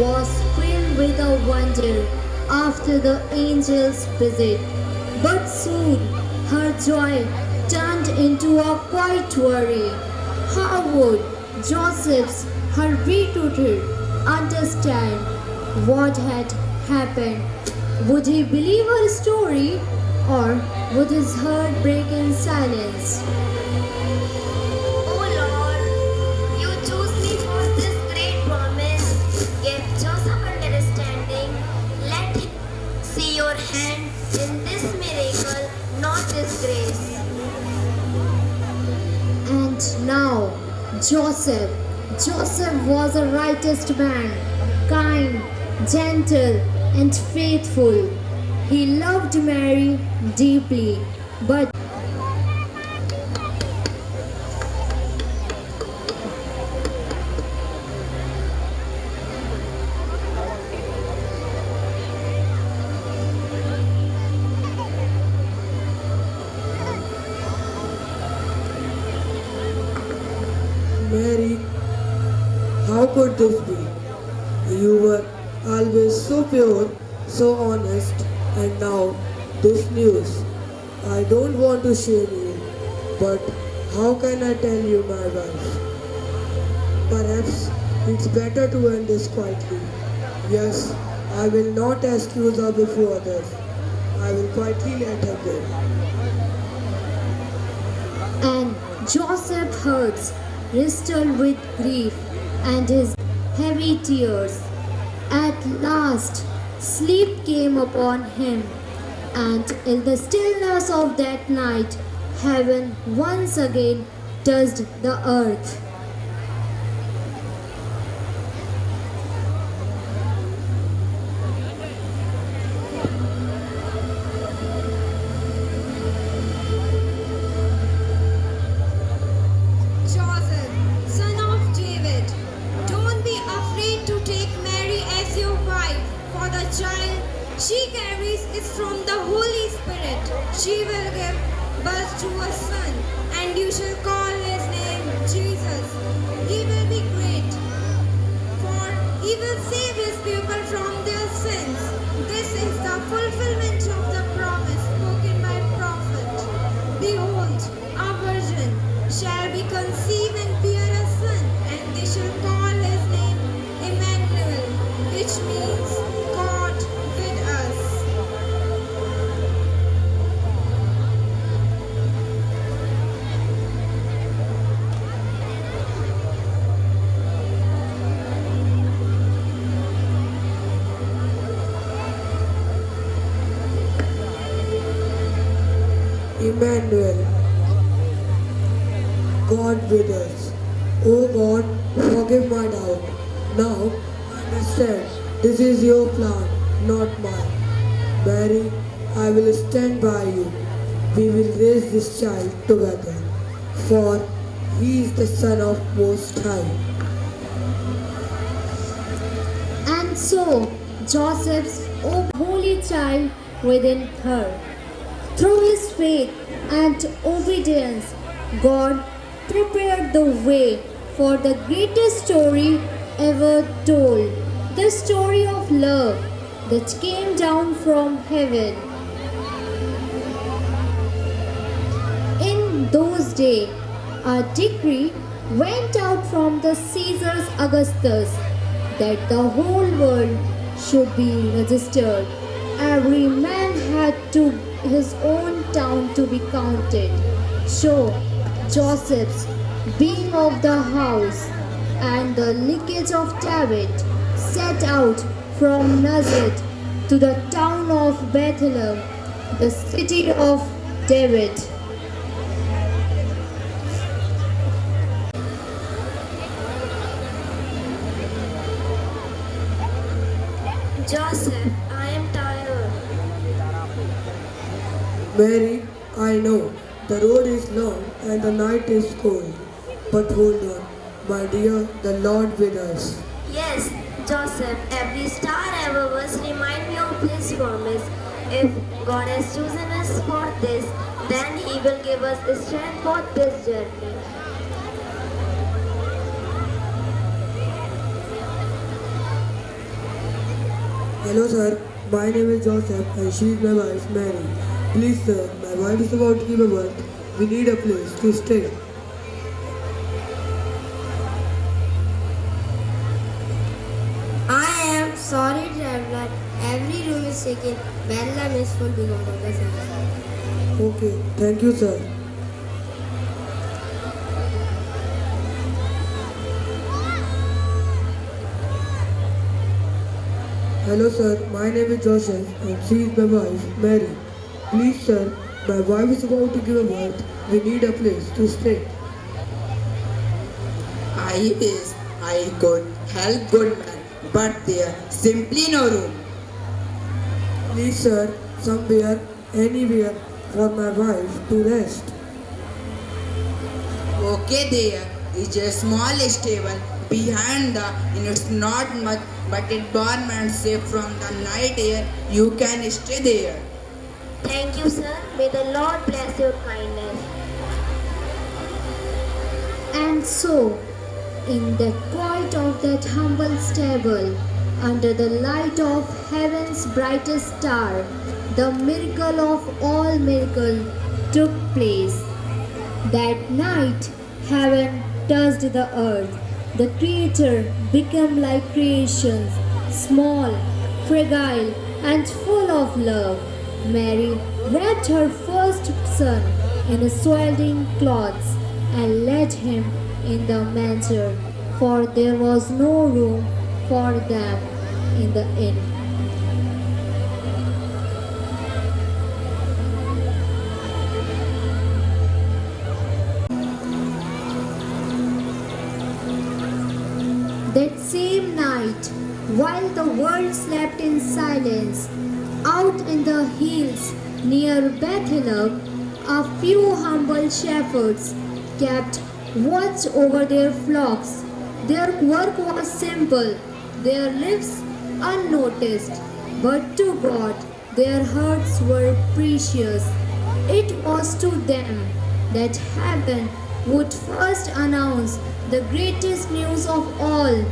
[SPEAKER 20] was filled with a wonder after the angel's visit, but soon her joy turned into a quiet worry. How would Joseph's hurried tutor understand what had happened? Would he believe her story, or would his heart break in silence?
[SPEAKER 14] Oh Lord, you chose me for this great promise. Give Joseph understanding. Let him see your hand in this miracle, not disgrace.
[SPEAKER 20] And now, Joseph was a righteous man, kind, gentle, and faithful. He loved Mary deeply, but
[SPEAKER 21] Mary, how could this be? You were always so pure, so honest, and now this news. I don't want to shame you, but how can I tell you, my wife? Perhaps it's better to end this quietly. Yes, I will not excuse her before others. I will quietly let her go.
[SPEAKER 20] and Joseph's heart wrestled with grief and his heavy tears. At last, sleep came upon him, and in the stillness of that night, heaven once again touched the earth.
[SPEAKER 7] Joseph, son of David, don't be afraid to take Mary as your wife, for the child she carries is from the Holy Spirit. She will give birth to a son, and you shall call his name Jesus. He will be great, for he will save his people from their sins. This is the fulfillment of the promise spoken by prophet. Behold, a virgin shall be conceived and bear a son, and they shall call his name Emmanuel, which means God with us.
[SPEAKER 21] Emmanuel, God with us. Oh God, forgive my doubt. Now I understand this is your plan, not mine. Mary, I will stand by you. We will raise this child together, for he is the Son of Most High.
[SPEAKER 20] And so Joseph's holy child within her. Through his faith and obedience, God prepared the way for the greatest story ever told, the story of love that came down from heaven. In those days, a decree went out from the Caesar Augustus that the whole world should be registered. Every man had to his own town to be counted. So Joseph's, being of the house and the lineage of David, set out from Nazareth to the town of Bethlehem, the city of David.
[SPEAKER 14] Joseph, I am tired.
[SPEAKER 21] Mary, I know the road is long and the night is cold. But hold on, my dear, the Lord with us.
[SPEAKER 14] Yes, Joseph, every star ever was remind me of his promise. If God has chosen us for this,
[SPEAKER 20] Then He will give us strength for this journey.
[SPEAKER 21] Hello sir, my name is Joseph and she is my wife Mary. Please sir, my wife is about to give birth. We need a place to stay.
[SPEAKER 20] I am sorry, traveler. Every room is taken. Bella is full because of the sun.
[SPEAKER 21] Okay, thank you sir. Hello sir, my name is Joseph and she is my wife Mary. Please sir, my wife is about to give birth. We need a place to stay.
[SPEAKER 3] I wish I could help good man, but there simply no room.
[SPEAKER 21] Please sir, somewhere, anywhere for my wife to rest.
[SPEAKER 3] Okay, there is a small stable behind the, and it's not much, but it warm and safe from the night air. You can stay there.
[SPEAKER 20] Thank you, sir. May the Lord bless your kindness.
[SPEAKER 22] And so, in the quiet of that humble stable, under the light of heaven's brightest star, the miracle of all miracles took place. That night, heaven touched the earth. The Creator became like creations, small, fragile, and full of love. Mary wrapped her first son in swaddling cloths and laid him in the manger, for there was no room for them in the inn. That same night, while the world slept in silence, out in the hills near Bethlehem, a few humble shepherds kept watch over their flocks. Their work was simple, their lives unnoticed, but to God their hearts were precious. It was to them that heaven would first announce the greatest news of all.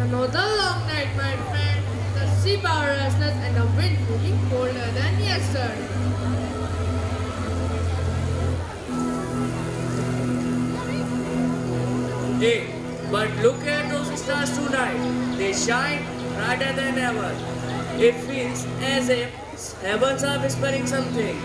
[SPEAKER 23] Another long night, my friend. The sea power restless and the wind feeling colder than yesterday.
[SPEAKER 15] Hey, but look at those stars tonight. They shine brighter than ever. It feels as if heavens are whispering something.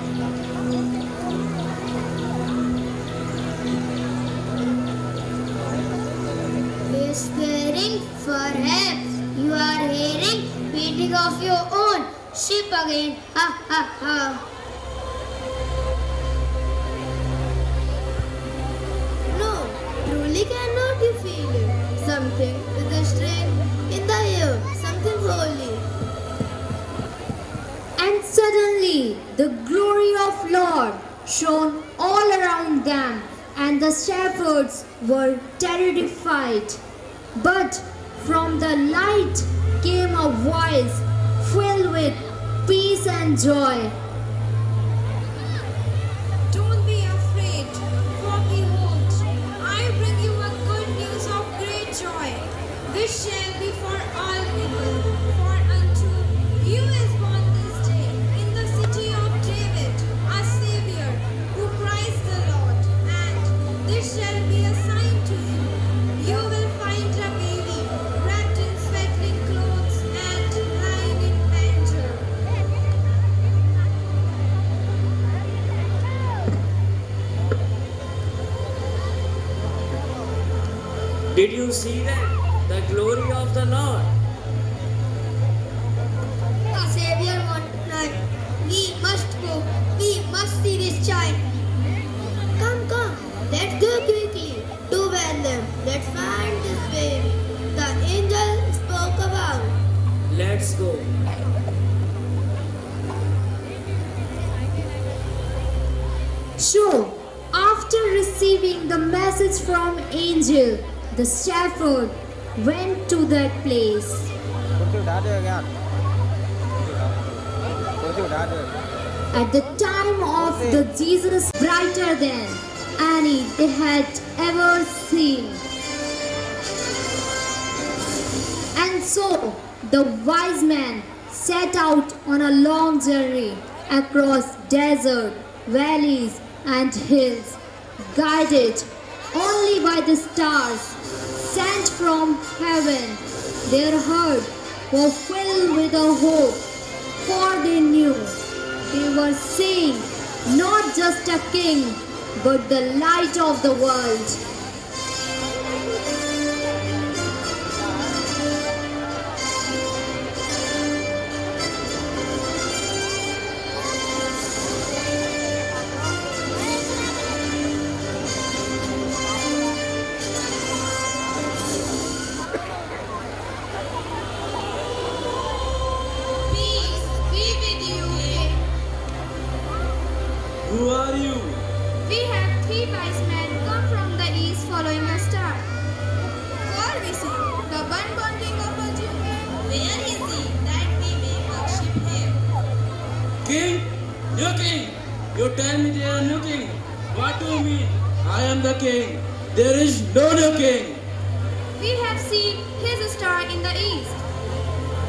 [SPEAKER 14] Whispering, perhaps you are hearing beating of your own ship again. Ha ha ha. No, truly cannot you feel it? Something with a strength in the air, something holy.
[SPEAKER 22] And suddenly the glory of Lord shone all around them, and the shepherds were terrified. But from the light came a voice filled with peace and joy.
[SPEAKER 7] Don't be afraid, for behold, I bring you a good news of great joy, which shall be for all people. For unto you is born this day in the city of David a Savior, who Christ the Lord. And this shall be a sign to you. You will find a baby wrapped in swaddling clothes and lying in manger.
[SPEAKER 15] Did you see that? The glory of the Lord.
[SPEAKER 14] A Savior wondered. We must go. We must see this child. Come, come. Let's go quickly to Bethlehem. Let's find this baby the angel spoke about.
[SPEAKER 15] Let's go.
[SPEAKER 22] So, after receiving the message from angel, the shepherd went to that place. At the time of the Jesus brighter than any they had ever seen. And so the wise man set out on a long journey across desert, valleys and hills, guided only by the stars sent from heaven. Their heart was filled with a hope, for they knew they were seeing not just a king, but the light of the world.
[SPEAKER 14] Peace be with you.
[SPEAKER 15] Who are you?
[SPEAKER 14] We have three wise men come from the east following a star. For we see the one-born king of Judah. Where is he that we may worship him?
[SPEAKER 15] King? New king? You tell me there is no king. What do you mean? I am the king. There is no new king.
[SPEAKER 14] We have seen his star in the east.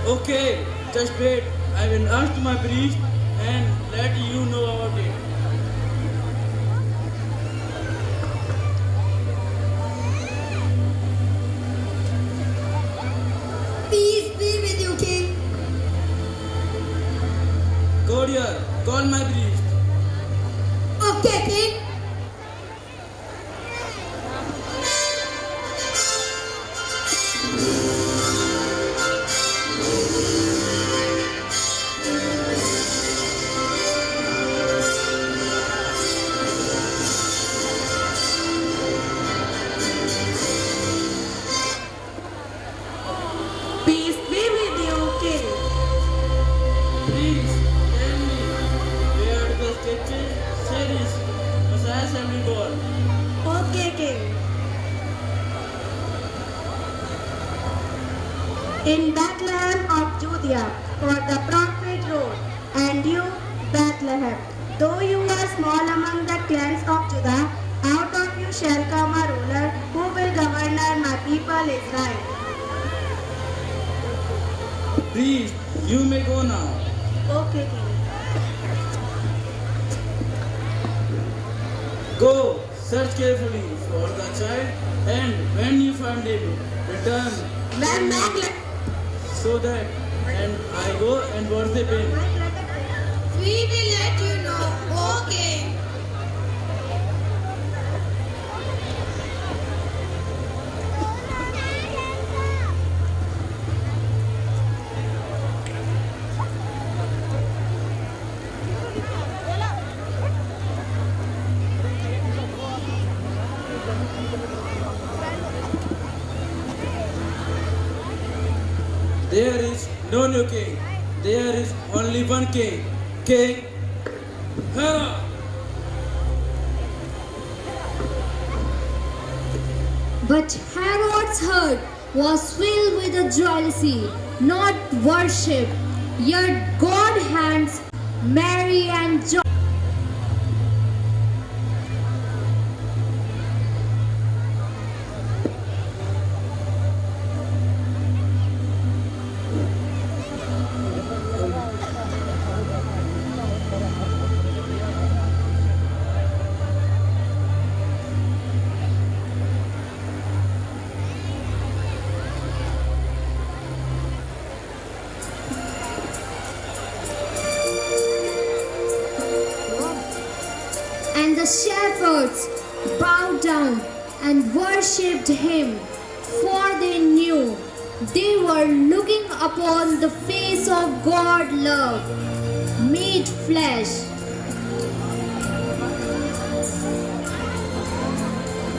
[SPEAKER 15] Okay, just wait. I will ask my priest and let you know about it.
[SPEAKER 7] Peace be with you, king.
[SPEAKER 15] Courier, call my priest.
[SPEAKER 7] Okay, king.
[SPEAKER 4] Peace be with you, king.
[SPEAKER 15] Please tell me where the statue series Messiah shall be born.
[SPEAKER 4] Okay, king. In Bethlehem of Judea, for the prophet wrote, and you, Bethlehem, though you are small among the clans of Judah, out of you shall come a ruler who will govern my people Israel.
[SPEAKER 15] Priest, you may go now.
[SPEAKER 4] Okay, king.
[SPEAKER 15] Go, search carefully for the child, and when you find him, return so that and I go and worship him.
[SPEAKER 14] We will let you know, okay?
[SPEAKER 15] There is no new king. There is only one king. King Herod.
[SPEAKER 22] But Herod's heart was filled with a jealousy, not worship. Yet God hands Mary and John. And the shepherds bowed down and worshipped him, for they knew they were looking upon the face of God love, made flesh.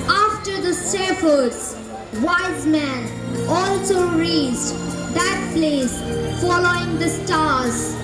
[SPEAKER 22] After the shepherds, wise men also reached that place following the stars.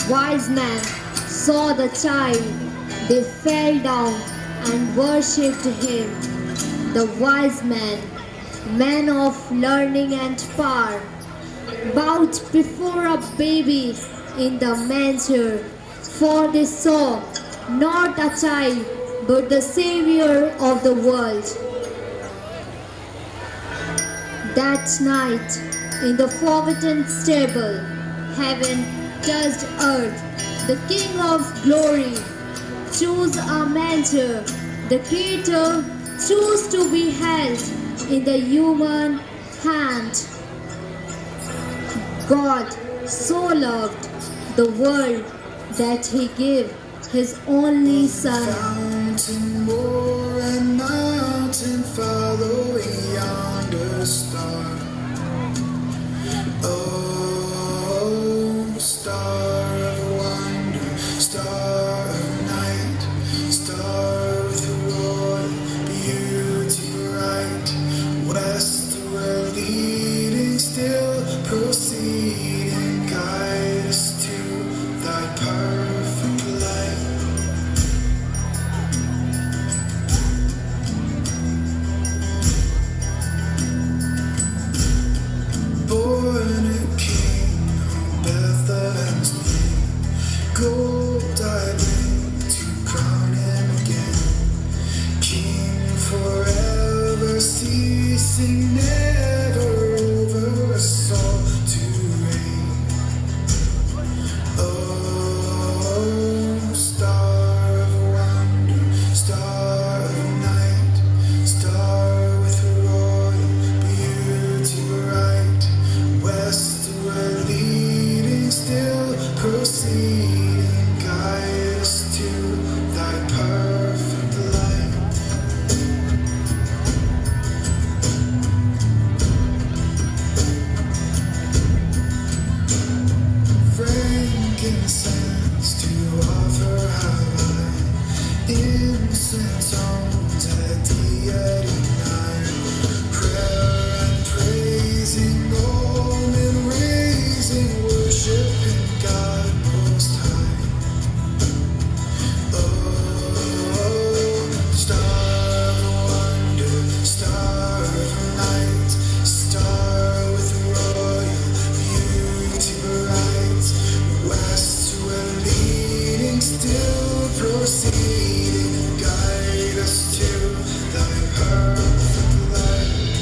[SPEAKER 22] wise men saw the child, they fell down and worshipped him. The wise men, men of learning and power, bowed before a baby in the manger, for they saw not a child but the Savior of the world. That night, in the forgotten stable, heaven touched earth. The King of glory chose a manger. The Creator chose to be held in the human hand. God so loved the world that He gave His only Son.
[SPEAKER 2] Mountain moor and mountain following yonder star. Oh, star of wonder, star of night, star with royal beauty bright. Westward leading, still proceeding, guide us to thy perfect light. Born a king on Bethlehem's name, gold I bring to crown him again. King forever, ceasing never over a soul to reign. Oh, star of wonder, star of night, star with royal beauty bright. Westward leading, still proceeding, guide us to thy perfect light. Frankincense to offer have I, incense tones at deity nigh. Prayer and praising, all men raising, worshiping God most high. Oh, star of wonder, star of night, star with royal beauty bright. Westward leading, still proceeding, guide us to thy perfect light.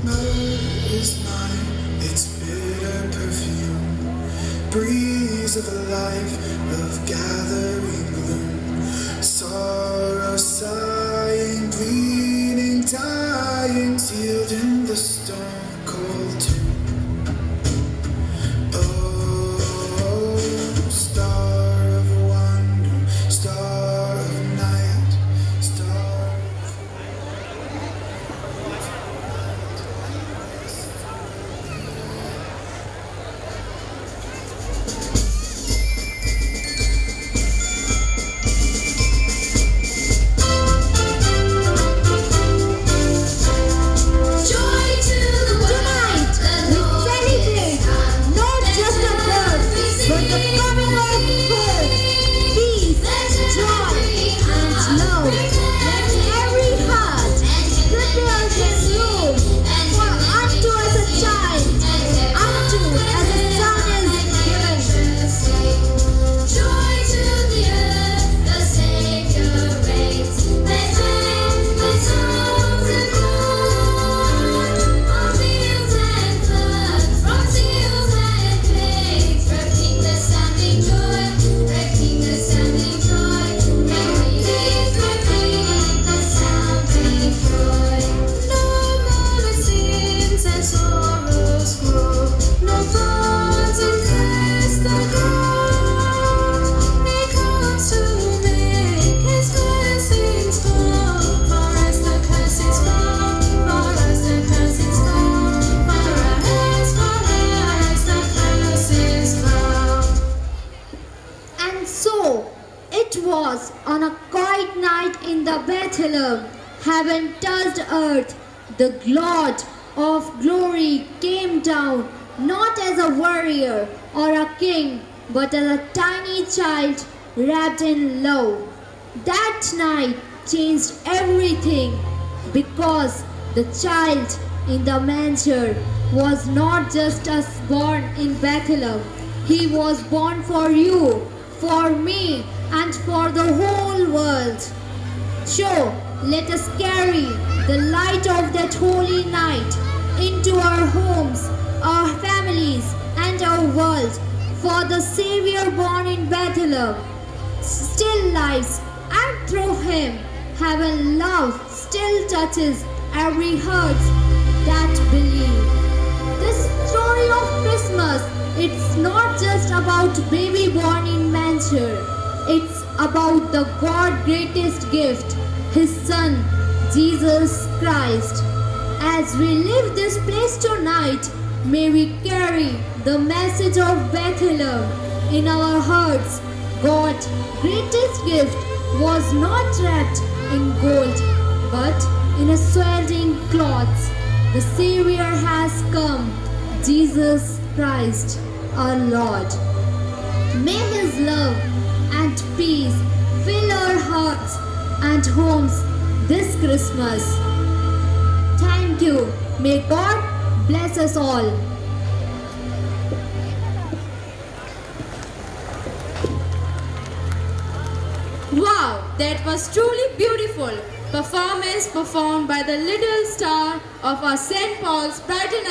[SPEAKER 2] Myrrh is mine, its bitter perfume, breeze of life, of gathering gloom, sorrow sighing, bleeding, dying, sealed in the stone cold tomb. Oh, star of wonder, star of night, star.
[SPEAKER 22] heaven touched earth. The Lord of glory came down, not as a warrior or a king, but as a tiny child wrapped in love. That night changed everything, because the child in the manger was not just us born in Bethlehem. He was born for you, for me, and for the whole world. So, let us carry the light of that holy night into our homes, our families, and our world. For the Savior born in Bethlehem still lives, and through him, heaven love still touches every heart that believe. This story of Christmas, it's not just about baby born in manger. It's about the God's greatest gift, His Son, Jesus Christ. As we leave this place tonight, may we carry the message of Bethlehem in our hearts. God's greatest gift was not wrapped in gold, but in a swaddling cloth. The Savior has come, Jesus Christ, our Lord. May His love and peace fill our hearts and homes this Christmas. Thank you. May God bless us all.
[SPEAKER 23] Wow, that was truly beautiful. Performance performed by the little star of our St. Paul's Brighton.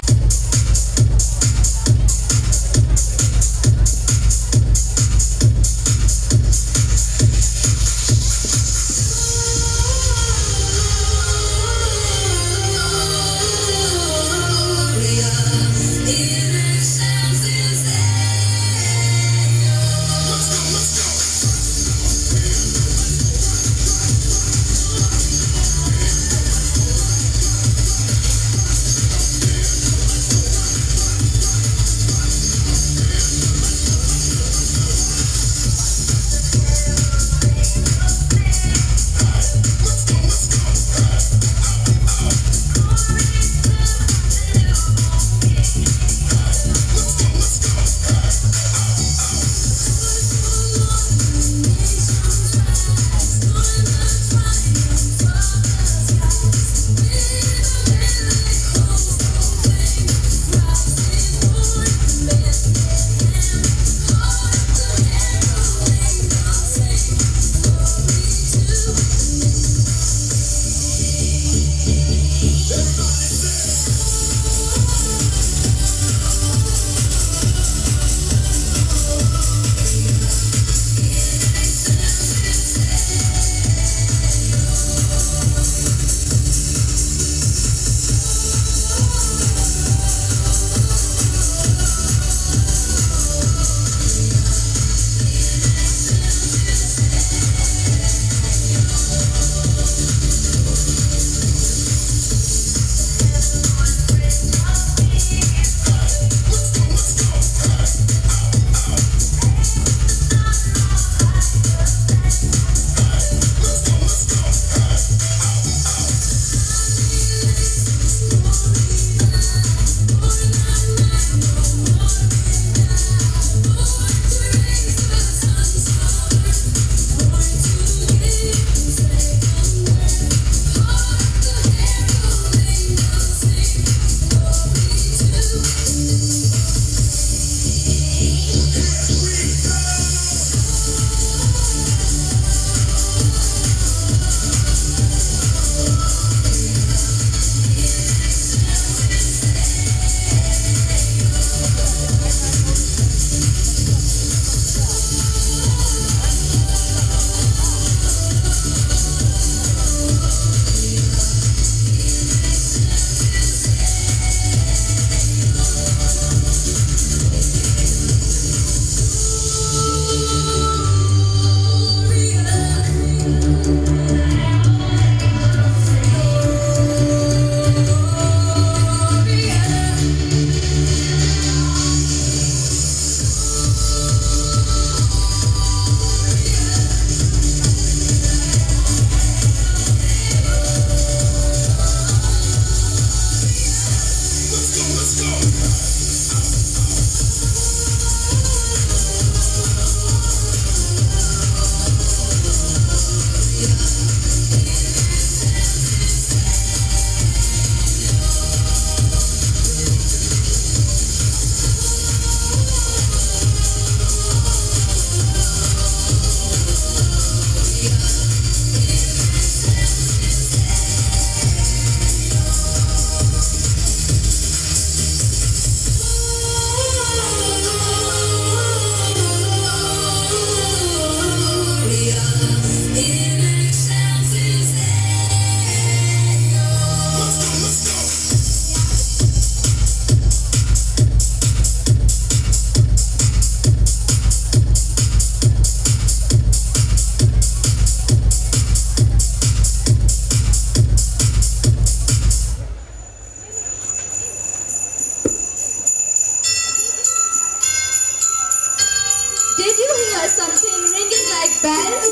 [SPEAKER 7] Well,